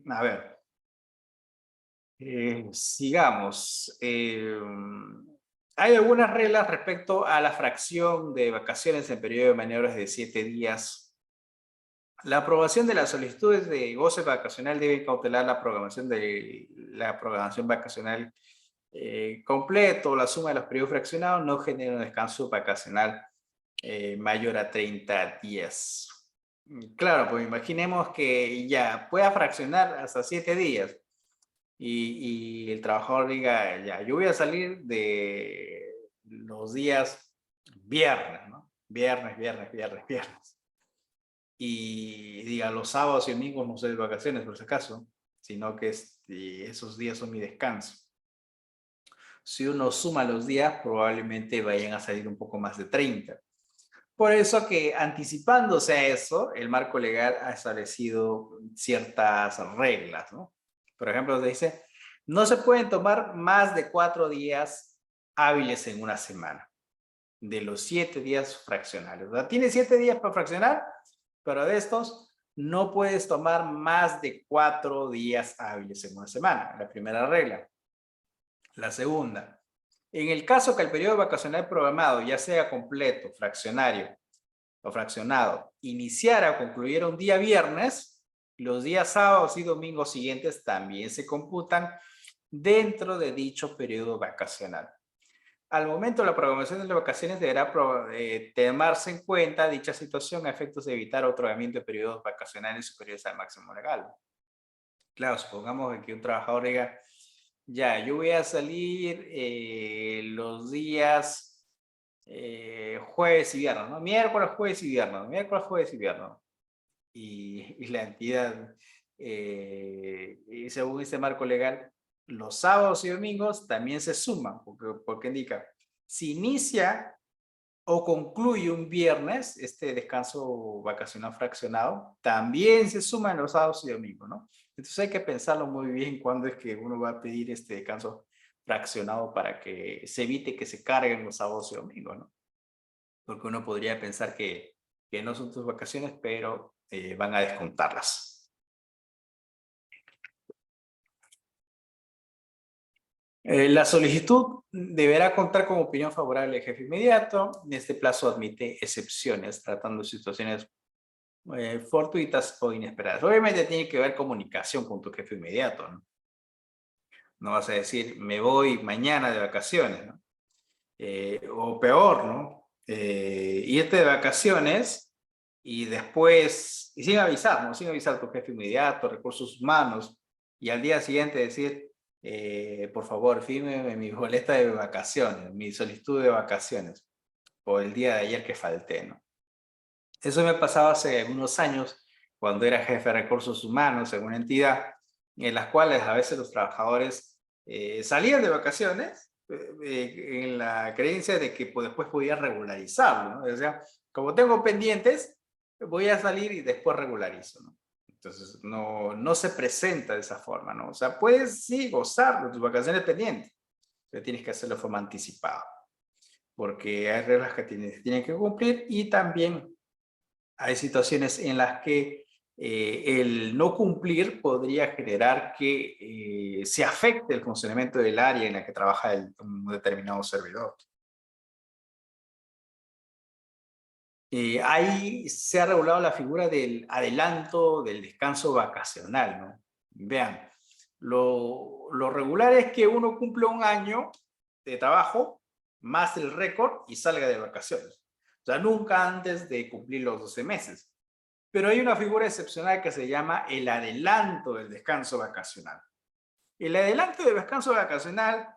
A ver, sigamos. Hay algunas reglas respecto a la fracción de vacaciones en periodo de maniobras de 7 días. La aprobación de las solicitudes de goce vacacional debe cautelar la programación vacacional completo. La suma de los periodos fraccionados no genera un descanso vacacional mayor a 30 días. Claro, pues imaginemos que ya pueda fraccionar hasta 7 días y el trabajador diga, ya, yo voy a salir de los días viernes, ¿no? Viernes. Y diga, los sábados y domingos no soy de vacaciones, por si acaso, sino que esos días son mi descanso. Si uno suma los días, probablemente vayan a salir un poco más de 30. Por eso que anticipándose a eso, el marco legal ha establecido ciertas reglas, ¿no? Por ejemplo, dice, no se pueden tomar más de 4 días hábiles en una semana, de los 7 días fraccionales. O sea, tienes 7 días para fraccionar, pero de estos no puedes tomar más de 4 días hábiles en una semana, la primera regla. La segunda, en el caso que el periodo vacacional programado, ya sea completo, fraccionario o fraccionado, iniciara o concluyera un día viernes, los días sábados y domingos siguientes también se computan dentro de dicho periodo vacacional. Al momento de la programación de las vacaciones deberá tomarse en cuenta dicha situación a efectos de evitar otorgamiento de periodos vacacionales superiores al máximo legal. Claro, supongamos que un trabajador diga, ya, yo voy a salir los días jueves y viernes, ¿no? Miércoles, jueves y viernes, miércoles, jueves y viernes. Y la entidad, y según este marco legal, los sábados y domingos también se suman, porque indica, si inicia o concluye un viernes, este descanso vacacional fraccionado, también se suman los sábados y domingos, ¿no? Entonces hay que pensarlo muy bien cuándo es que uno va a pedir este descanso fraccionado para que se evite que se carguen los sábados y domingos, ¿no? Porque uno podría pensar que no son tus vacaciones, pero van a descontarlas. La solicitud deberá contar con opinión favorable del jefe inmediato. Este plazo admite excepciones, tratando situaciones fortuitas o inesperadas. Obviamente tiene que haber comunicación con tu jefe inmediato, ¿no? No vas a decir, me voy mañana de vacaciones, ¿no? O peor, ¿no? Irte de vacaciones y después, y sin avisar, ¿no? Sin avisar a tu jefe inmediato, recursos humanos, y al día siguiente decir, por favor, fírmeme mi boleta de vacaciones, mi solicitud de vacaciones, por el día de ayer que falté, ¿no? Eso me pasaba hace unos años, cuando era jefe de recursos humanos en una entidad, en las cuales a veces los trabajadores salían de vacaciones en la creencia de que pues, después podía regularizarlo, ¿no? O sea, como tengo pendientes, voy a salir y después regularizo, ¿no? Entonces, no se presenta de esa forma, ¿no? O sea, puedes sí gozar de tus vacaciones pendientes, pero tienes que hacerlo de forma anticipada, porque hay reglas que tienen que cumplir y también hay situaciones en las que el no cumplir podría generar que se afecte el funcionamiento del área en la que trabaja un determinado servidor. Ahí se ha regulado la figura del adelanto del descanso vacacional, ¿no? Vean, lo regular es que uno cumple un año de trabajo más el récord y salga de vacaciones. sea, nunca antes de cumplir los 12 meses. Pero hay una figura excepcional que se llama el adelanto del descanso vacacional. El adelanto del descanso vacacional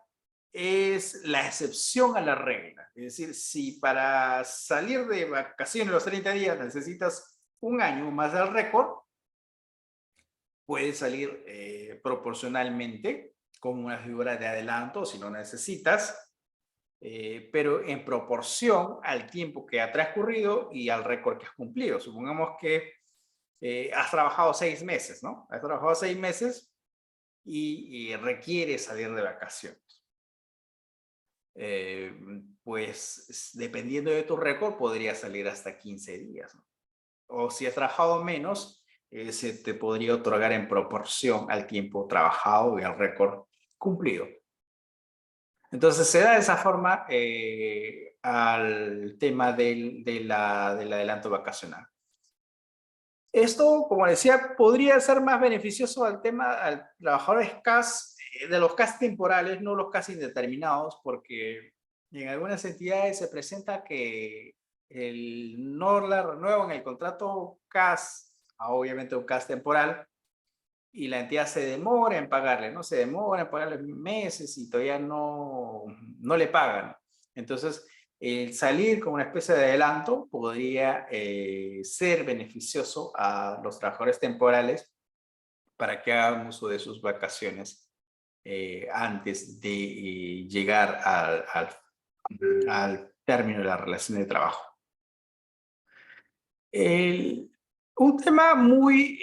es la excepción a la regla. Es decir, si para salir de vacaciones los 30 días necesitas un año más del récord, puedes salir proporcionalmente como una figura de adelanto si no necesitas, pero en proporción al tiempo que ha transcurrido y al récord que has cumplido. Supongamos que has trabajado 6 meses, ¿no? Has trabajado 6 meses y requieres salir de vacaciones. Pues dependiendo de tu récord, podría salir hasta 15 días, ¿no? O si has trabajado menos, se te podría otorgar en proporción al tiempo trabajado y al récord cumplido. Entonces se da de esa forma al tema del adelanto vacacional. Esto, como decía, podría ser más beneficioso al tema, al trabajadores CAS, de los CAS temporales, no los CAS indeterminados, porque en algunas entidades se presenta que no la renuevan el contrato CAS, obviamente un CAS temporal, y la entidad se demora en pagarle, ¿no? Se demora en pagarle meses y todavía no le pagan. Entonces, el salir con una especie de adelanto podría ser beneficioso a los trabajadores temporales para que hagan uso de sus vacaciones antes de llegar al término de la relación de trabajo. Un tema muy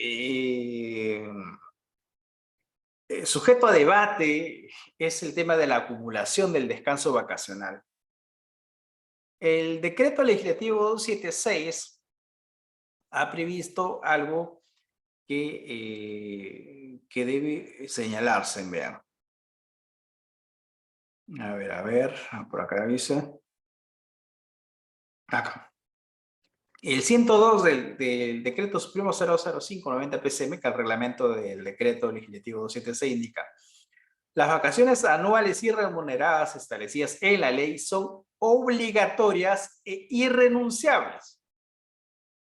sujeto a debate es el tema de la acumulación del descanso vacacional. El decreto legislativo 276 ha previsto algo que debe señalarse, vean. A ver, por acá dice. Acá. El 102 del decreto supremo 00590 PCM, que es el reglamento del decreto legislativo 276, indica: las vacaciones anuales y remuneradas establecidas en la ley son obligatorias e irrenunciables.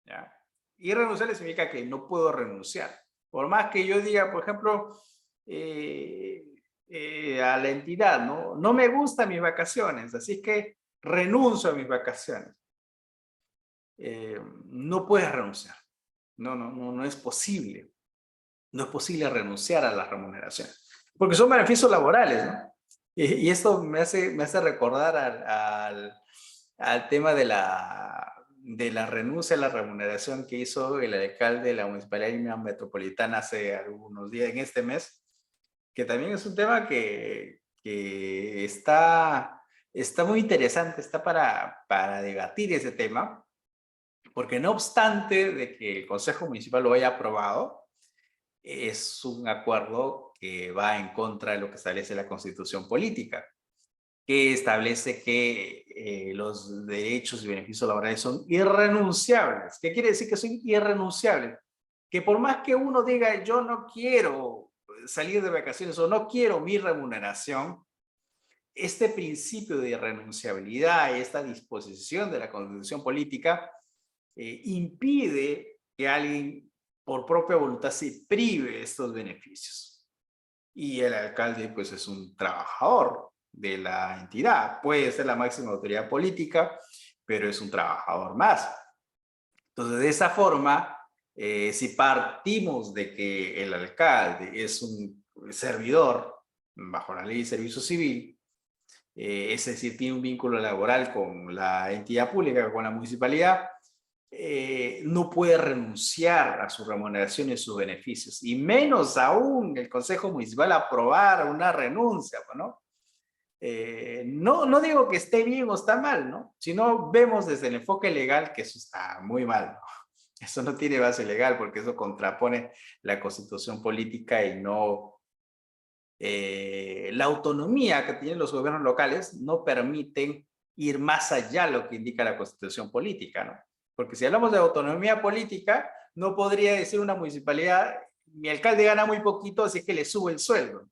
¿Ya? Irrenunciable significa que no puedo renunciar. Por más que yo diga, por ejemplo, a la entidad, no me gustan mis vacaciones, así que renuncio a mis vacaciones. No puedes renunciar. No es posible. No es posible renunciar a las remuneraciones. Porque son beneficios laborales, ¿no? Y esto me hace recordar al tema de la renuncia a la remuneración que hizo el alcalde de la Municipalidad Metropolitana hace algunos días, en este mes, que también es un tema que está muy interesante, está para debatir ese tema, porque no obstante de que el Consejo Municipal lo haya aprobado, es un acuerdo que va en contra de lo que establece la Constitución Política, que establece que los derechos y beneficios laborales son irrenunciables. ¿Qué quiere decir que son irrenunciables? Que por más que uno diga, yo no quiero salir de vacaciones o no quiero mi remuneración, este principio de irrenunciabilidad y esta disposición de la Constitución Política impide que alguien por propia voluntad se prive de estos beneficios. Y el alcalde pues es un trabajador de la entidad, puede ser la máxima autoridad política, pero es un trabajador más. Entonces, de esa forma, si partimos de que el alcalde es un servidor bajo la ley de servicio civil, es decir, tiene un vínculo laboral con la entidad pública, con la municipalidad, no puede renunciar a su remuneración y sus beneficios, y menos aún el Consejo Municipal aprobar una renuncia, ¿no? No digo que esté bien o está mal, ¿no? Sino vemos desde el enfoque legal que eso está muy mal, ¿no? Eso no tiene base legal porque eso contrapone la Constitución Política y no... la autonomía que tienen los gobiernos locales no permiten ir más allá de lo que indica la Constitución Política, ¿no? Porque si hablamos de autonomía política, no podría decir una municipalidad, mi alcalde gana muy poquito, así que le subo el sueldo.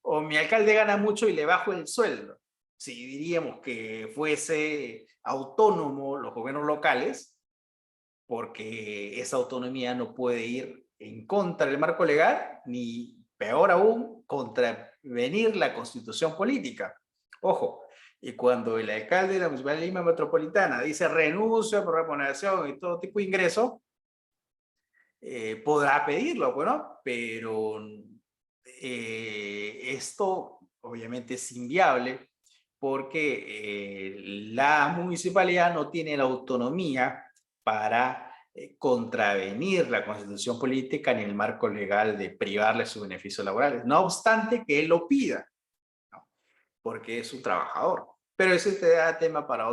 O mi alcalde gana mucho y le bajo el sueldo. si diríamos que fuese autónomo los gobiernos locales, porque esa autonomía no puede ir en contra del marco legal, ni peor aún, contravenir la constitución política. Ojo, y cuando el alcalde de la Municipalidad de Lima Metropolitana dice renuncia por remuneración y todo tipo de ingreso, podrá pedirlo, bueno, pero esto obviamente es inviable porque la municipalidad no tiene la autonomía para contravenir la constitución política ni el marco legal de privarle sus beneficios laborales, no obstante que él lo pida, ¿no? Porque es un trabajador. Pero ese te da tema para,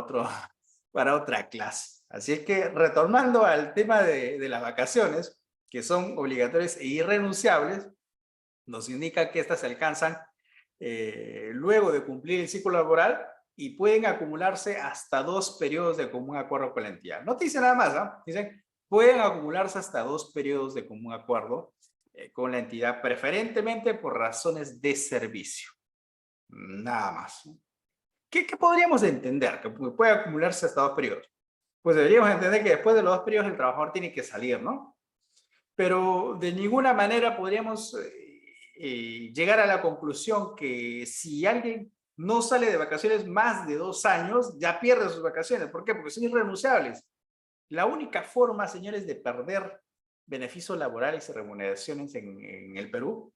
para otra clase. Así es que retornando al tema de las vacaciones, que son obligatorias e irrenunciables, nos indica que estas se alcanzan luego de cumplir el ciclo laboral y pueden acumularse hasta 2 periodos de común acuerdo con la entidad. No te dice nada más, ¿no? Dicen, pueden acumularse hasta 2 periodos de común acuerdo con la entidad, preferentemente por razones de servicio. Nada más. ¿Qué podríamos entender? Que puede acumularse hasta 2 periodos. Pues deberíamos entender que después de los 2 periodos el trabajador tiene que salir, ¿no? Pero de ninguna manera podríamos llegar a la conclusión que si alguien no sale de vacaciones más de 2 años, ya pierde sus vacaciones. ¿Por qué? Porque son irrenunciables. La única forma, señores, de perder beneficios laborales y remuneraciones en el Perú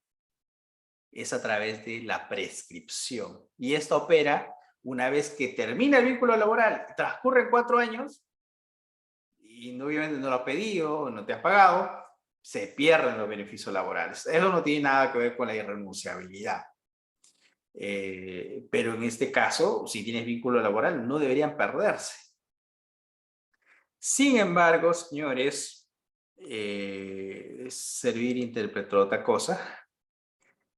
es a través de la prescripción. Y esto opera una vez que termina el vínculo laboral, transcurren 4 años y obviamente no lo has pedido, no te has pagado, se pierden los beneficios laborales. Eso no tiene nada que ver con la irrenunciabilidad. Pero en este caso, si tienes vínculo laboral, no deberían perderse. Sin embargo, señores, Servir interpretó otra cosa.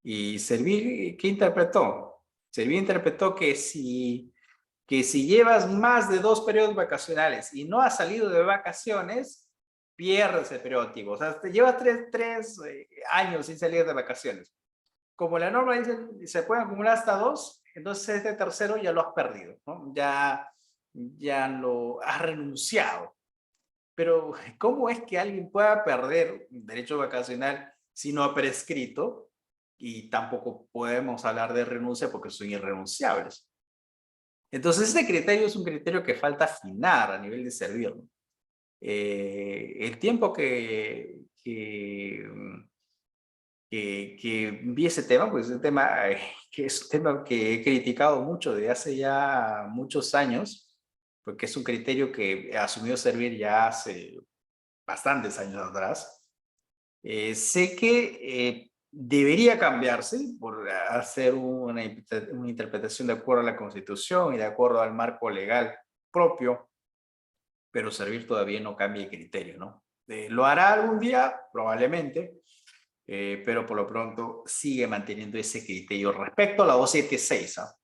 Y Servir, ¿qué interpretó? Servir interpretó que si llevas más de 2 periodos vacacionales y no has salido de vacaciones, pierdes el periodo activo. O sea, te llevas 3 años sin salir de vacaciones. Como la norma dice, se pueden acumular hasta 2, entonces este tercero ya lo has perdido, ¿no? Ya lo has renunciado. Pero, ¿cómo es que alguien pueda perder un derecho vacacional si no ha prescrito? Y tampoco podemos hablar de renuncia porque son irrenunciables. Entonces, este criterio es un criterio que falta afinar a nivel de Servir, ¿no? El tiempo que vi ese tema, pues es un tema que es un tema que he criticado mucho desde hace ya muchos años, porque es un criterio que asumió Servir ya hace bastantes años atrás. Sé que debería cambiarse por hacer una interpretación de acuerdo a la Constitución y de acuerdo al marco legal propio, pero Servir todavía no cambia el criterio, ¿no? ¿Lo hará algún día? Probablemente, pero por lo pronto sigue manteniendo ese criterio respecto a la 276. ¿Ah?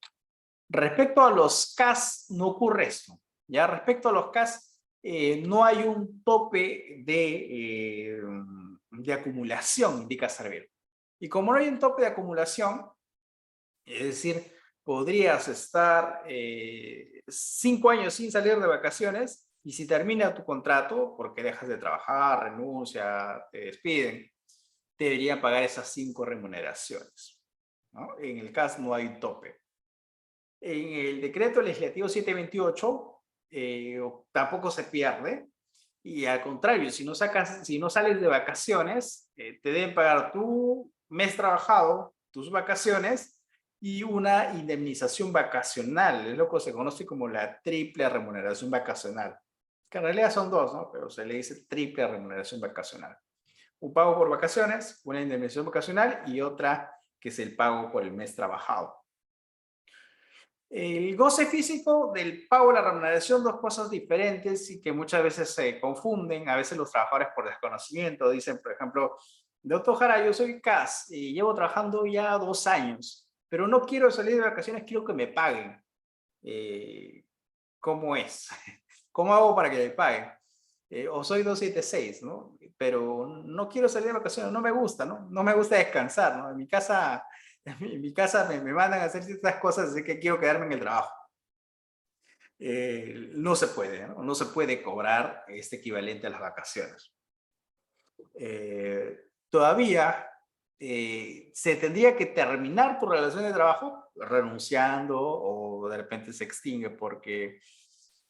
Respecto a los CAS no ocurre esto. Ya respecto a los CAS no hay un tope de acumulación, indica Servir. Y como no hay un tope de acumulación, es decir, podrías estar 5 años sin salir de vacaciones y si termina tu contrato, porque dejas de trabajar, renuncia, te despiden, te deberían pagar esas 5 remuneraciones, ¿no? En el CAS no hay tope. En el decreto legislativo 728 tampoco se pierde y al contrario, si no sales de vacaciones, te deben pagar tu mes trabajado, tus vacaciones y una indemnización vacacional, es lo que se conoce como la triple remuneración vacacional, que en realidad son 2, ¿no? Pero se le dice triple remuneración vacacional. Un pago por vacaciones, una indemnización vacacional y otra que es el pago por el mes trabajado. El goce físico del pago de la remuneración, 2 cosas diferentes y que muchas veces se confunden. A veces los trabajadores por desconocimiento dicen, por ejemplo, doctor Jara, yo soy CAS y llevo trabajando ya 2 años, pero no quiero salir de vacaciones, quiero que me paguen. ¿Cómo es? ¿Cómo hago para que me paguen? O soy 276, ¿no? Pero no quiero salir de vacaciones, no me gusta, ¿no? No me gusta descansar, ¿no? En mi casa en mi casa me mandan a hacer ciertas cosas, así que quiero quedarme en el trabajo. No se puede, ¿no? No se puede cobrar este equivalente a las vacaciones. Todavía se tendría que terminar tu relación de trabajo renunciando o de repente se extingue porque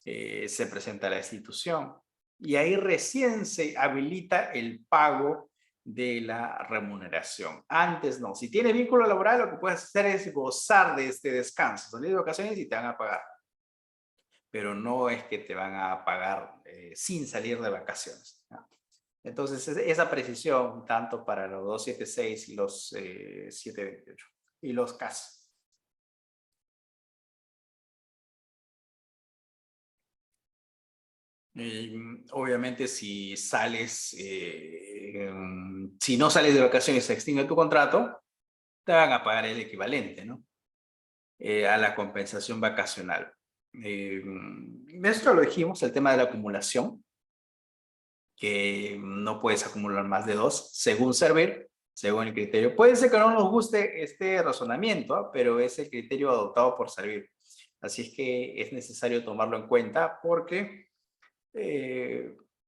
se presenta a la institución. Y ahí recién se habilita el pago de la remuneración. Antes no. Si tienes vínculo laboral, lo que puedes hacer es gozar de este descanso, salir de vacaciones y te van a pagar. Pero no es que te van a pagar sin salir de vacaciones, ¿no? Entonces, esa precisión, tanto para los 276 y los 728 y los CAS. Obviamente, si sales, si no sales de vacaciones y se extingue tu contrato, te van a pagar el equivalente, ¿no? A la compensación vacacional. Esto lo dijimos, el tema de la acumulación, que no puedes acumular más de 2, según Servir, según el criterio. Puede ser que no nos guste este razonamiento, pero es el criterio adoptado por Servir. Así es que es necesario tomarlo en cuenta porque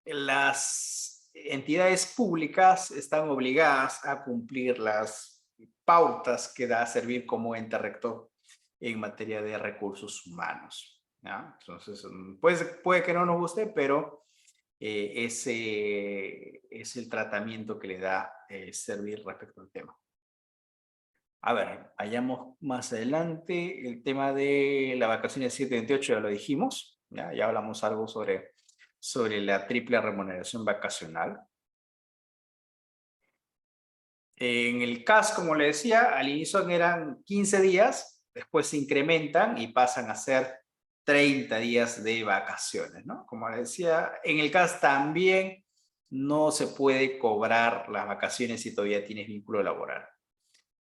las entidades públicas están obligadas a cumplir las pautas que da Servir como ente rector en materia de recursos humanos, ¿ya? Entonces, puede que no nos guste, pero ese es el tratamiento que le da Servir respecto al tema. A ver, vayamos más adelante. El tema de la vacaciones 728 ya lo dijimos, ya hablamos algo sobre la triple remuneración vacacional. En el CAS, como le decía, al inicio eran 15 días, después se incrementan y pasan a ser 30 días de vacaciones, ¿no? Como le decía, en el CAS también no se puede cobrar las vacaciones si todavía tienes vínculo laboral.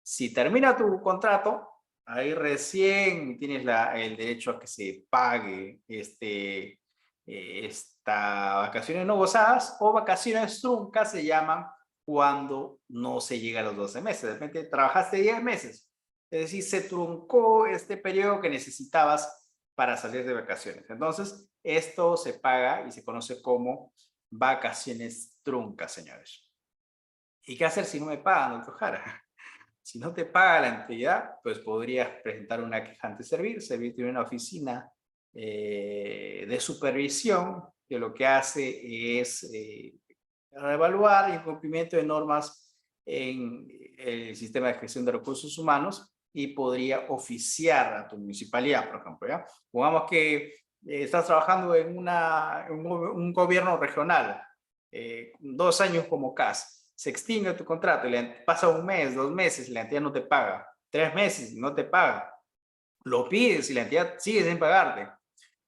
Si termina tu contrato, ahí recién tienes el derecho a que se pague estas vacaciones no gozadas o vacaciones truncas se llaman cuando no se llega a los 12 meses. De repente trabajaste 10 meses, es decir, se truncó este periodo que necesitabas para salir de vacaciones. Entonces, esto se paga y se conoce como vacaciones truncas, señores. ¿Y qué hacer si no me pagan, doctor Jara? Si no te paga la entidad, pues podrías presentar una queja ante Servir. Servir tiene una oficina de supervisión que lo que hace es evaluar el cumplimiento de normas en el sistema de gestión de recursos humanos y podría oficiar a tu municipalidad, por ejemplo, ¿ya? Pongamos que estás trabajando en un gobierno regional, 2 años como CAS, se extingue tu contrato, pasa 1 mes, 2 meses y la entidad no te paga, 3 meses y no te paga, lo pides y la entidad sigue sin pagarte,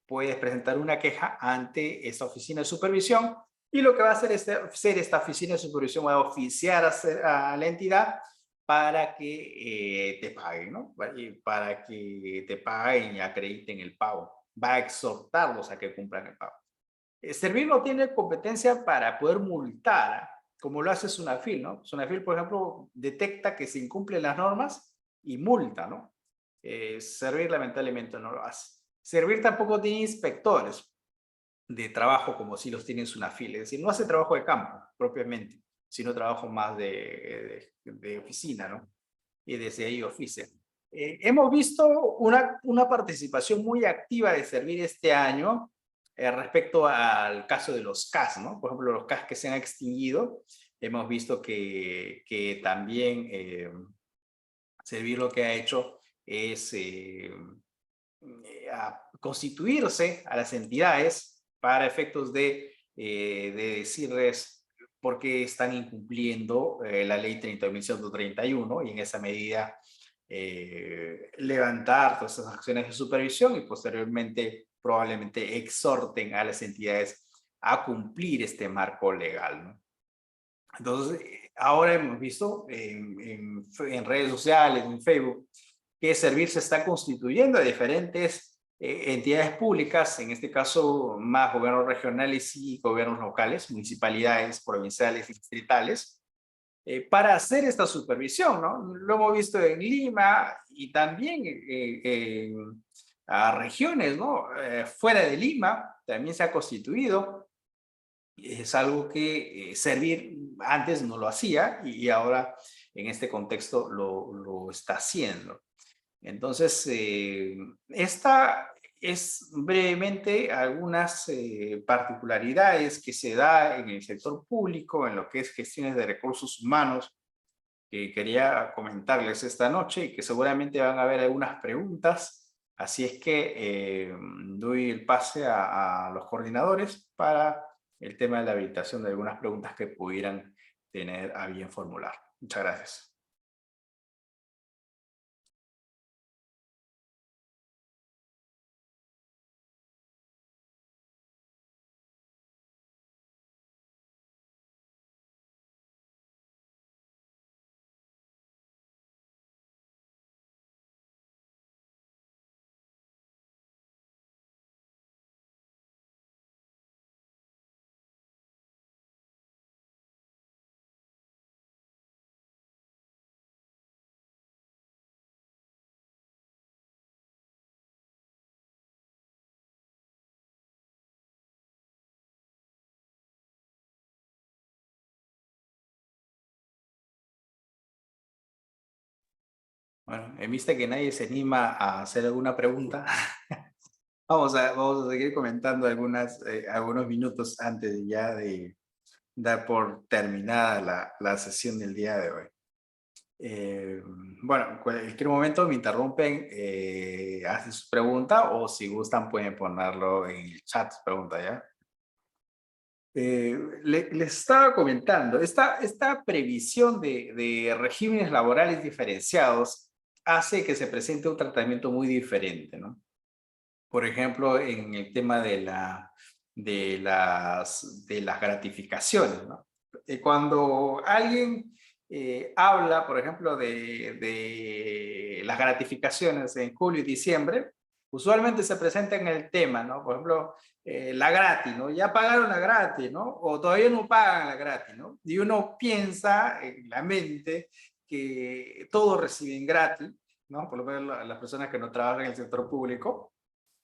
puedes presentar una queja ante esta oficina de supervisión y lo que va a hacer esta oficina de supervisión va a oficiar a la entidad para que te paguen, ¿no? Para que te paguen y acrediten el pago. Va a exhortarlos a que cumplan el pago. Servir no tiene competencia para poder multar, como lo hace Sunafil, ¿no? Sunafil, por ejemplo, detecta que se incumplen las normas y multa, ¿no? Servir lamentablemente no lo hace. Servir tampoco tiene inspectores de trabajo como si los tiene Sunafil, es decir, no hace trabajo de campo propiamente, sino trabajo más de oficina, ¿no? Y desde ahí oficia. Hemos visto una participación muy activa de Servir este año respecto al caso de los CAS, ¿no? Por ejemplo, los CAS que se han extinguido, hemos visto que también Servir lo que ha hecho es constituirse a las entidades para efectos de decirles por qué están incumpliendo la ley 30.131 y en esa medida levantar todas esas acciones de supervisión y posteriormente probablemente exhorten a las entidades a cumplir este marco legal, ¿no? Entonces, ahora hemos visto en redes sociales, en Facebook, que Servir se está constituyendo de diferentes entidades públicas, en este caso más gobiernos regionales y gobiernos locales, municipalidades, provinciales y distritales, para hacer esta supervisión, ¿no? Lo hemos visto en Lima y también a regiones, ¿no? Fuera de Lima también se ha constituido. Es algo que Servir antes no lo hacía y ahora en este contexto lo está haciendo. Entonces, esta es brevemente algunas particularidades que se da en el sector público, en lo que es gestiones de recursos humanos, que quería comentarles esta noche y que seguramente van a haber algunas preguntas. Así es que doy el pase a los coordinadores para el tema de la habilitación de algunas preguntas que pudieran tener a bien formular. Muchas gracias. Bueno, en vista que nadie se anima a hacer alguna pregunta, vamos a seguir comentando algunos minutos antes ya de dar por terminada la sesión del día de hoy. Bueno, en cualquier momento me interrumpen, hacen su pregunta o si gustan pueden ponerlo en el chat, su pregunta, ¿ya? Les estaba comentando, esta previsión de regímenes laborales diferenciados hace que se presente un tratamiento muy diferente, ¿no? Por ejemplo, en el tema de las gratificaciones, ¿no? Cuando alguien habla, por ejemplo, de las gratificaciones en julio y diciembre, usualmente se presenta en el tema, ¿no? Por ejemplo, la gratis, ¿no? Ya pagaron la gratis, ¿no? O todavía no pagan la gratis, ¿no? Y uno piensa en la mente que todos reciben gratis, ¿no? Por lo menos las personas que no trabajan en el sector público,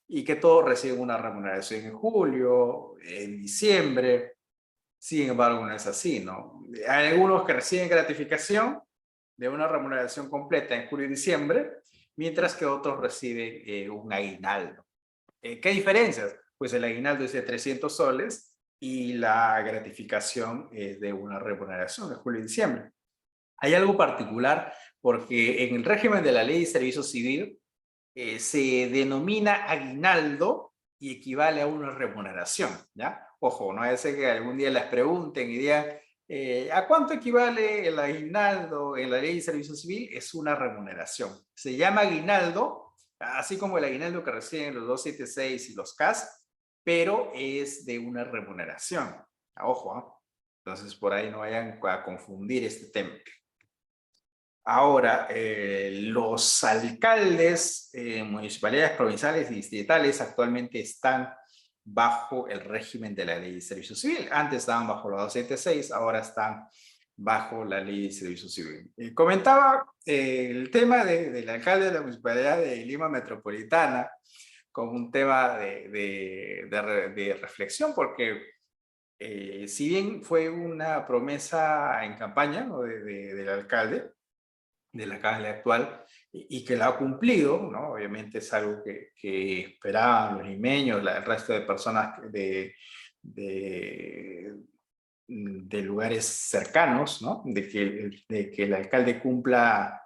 y que todos reciben una remuneración en julio, en diciembre. Sin embargo, no es así, ¿no? Hay algunos que reciben gratificación de una remuneración completa en julio y diciembre, mientras que otros reciben un aguinaldo. ¿Qué diferencias? Pues el aguinaldo es de 300 soles y la gratificación es de una remuneración de julio y diciembre. Hay algo particular porque en el régimen de la Ley de Servicio Civil se denomina aguinaldo y equivale a una remuneración, ¿ya? Ojo, no es que algún día les pregunten y digan, ¿a cuánto equivale el aguinaldo en la Ley de Servicio Civil? Es una remuneración. Se llama aguinaldo, así como el aguinaldo que reciben los 276 y los CAS, pero es de una remuneración. Ojo, ¿eh? Entonces por ahí no vayan a confundir este tema. Ahora, los alcaldes, municipalidades provinciales y distritales actualmente están bajo el régimen de la Ley de Servicio Civil. Antes estaban bajo la 276, ahora están bajo la Ley de Servicio Civil. Comentaba el tema del alcalde de la Municipalidad de Lima Metropolitana como un tema de reflexión, porque si bien fue una promesa en campaña, ¿no? del alcalde, de la alcalde actual, y que la ha cumplido, ¿no? Obviamente es algo que esperaban los limeños, el resto de personas de lugares cercanos, ¿no? De que el alcalde cumpla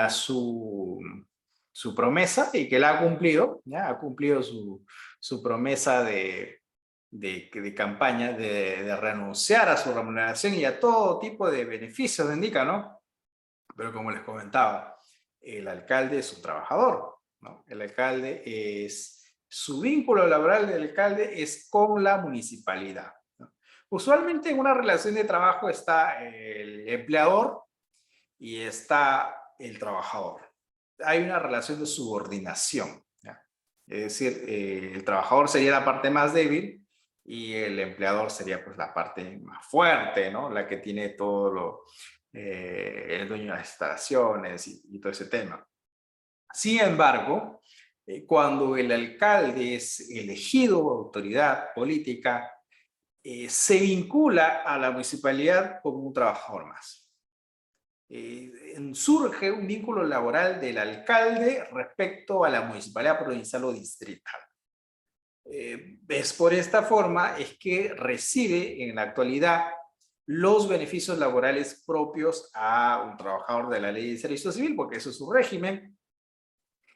su promesa y que la ha cumplido, ¿ya? Ha cumplido su promesa de campaña de renunciar a su remuneración y a todo tipo de beneficios, indica, ¿no? Pero como les comentaba, el alcalde es un trabajador, ¿no? El alcalde su vínculo laboral del alcalde es con la municipalidad, ¿no? Usualmente en una relación de trabajo está el empleador y está el trabajador. Hay una relación de subordinación, ¿ya? Es decir, el trabajador sería la parte más débil y el empleador sería pues la parte más fuerte, ¿no? La que tiene todo el dueño de las instalaciones y todo ese tema. Sin embargo, cuando el alcalde es elegido autoridad política, se vincula a la municipalidad como un trabajador más. Surge un vínculo laboral del alcalde respecto a la municipalidad provincial o distrital. Es por esta forma es que recibe en la actualidad los beneficios laborales propios a un trabajador de la ley de servicio civil, porque eso es su régimen,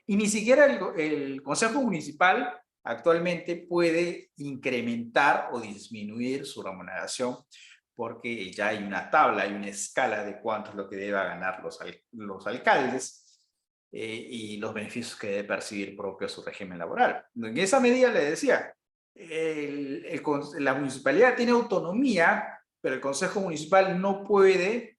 y ni siquiera el Consejo Municipal actualmente puede incrementar o disminuir su remuneración porque ya hay una tabla, hay una escala de cuánto es lo que deben ganar los alcaldes y los beneficios que debe percibir propio su régimen laboral. En esa medida le decía, la municipalidad tiene autonomía, pero el Consejo Municipal no puede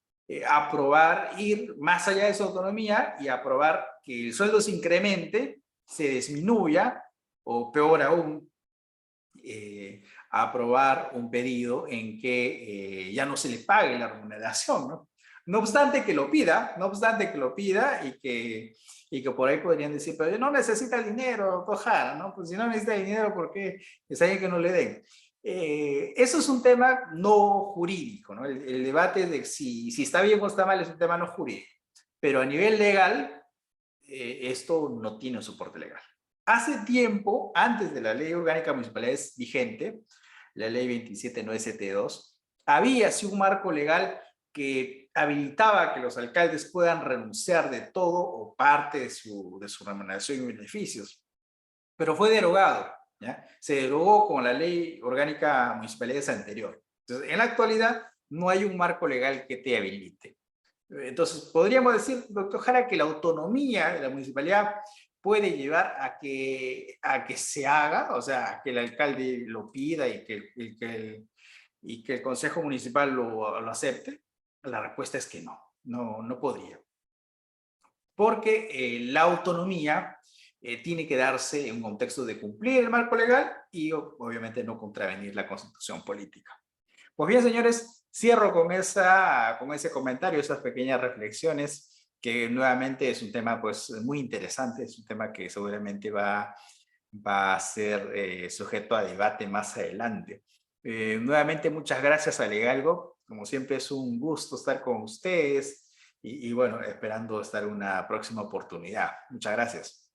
aprobar, ir más allá de su autonomía y aprobar que el sueldo se incremente, se disminuya, o peor aún, aprobar un pedido en que ya no se le pague la remuneración, ¿no? No obstante que lo pida, y que por ahí podrían decir, pero no necesita el dinero, Tojara, ¿no? Pues si no necesita el dinero, ¿por qué está bien que no le den? Eso es un tema no jurídico, ¿no? El debate de si está bien o está mal es un tema no jurídico, pero a nivel legal, esto no tiene un soporte legal. Hace tiempo, antes de la Ley Orgánica de Municipalidades vigente, la Ley 27972, había así un marco legal que habilitaba que los alcaldes puedan renunciar de todo o parte de su remuneración y beneficios, pero fue derogado, ¿ya? Se derogó con la Ley Orgánica de Municipalidades anterior. Entonces, en la actualidad no hay un marco legal que te habilite. Entonces, podríamos decir, doctor Jara, que la autonomía de la municipalidad puede llevar a que se haga, o sea, a que el alcalde lo pida y que el consejo municipal lo acepte. La respuesta es que no podría. Porque la autonomía tiene que darse en un contexto de cumplir el marco legal y obviamente no contravenir la constitución política. Pues bien, señores, cierro con ese comentario, esas pequeñas reflexiones, que nuevamente es un tema pues muy interesante, es un tema que seguramente va a ser sujeto a debate más adelante. Nuevamente, muchas gracias a Legalgo. Como siempre, es un gusto estar con ustedes y bueno, esperando estar en una próxima oportunidad. Muchas gracias.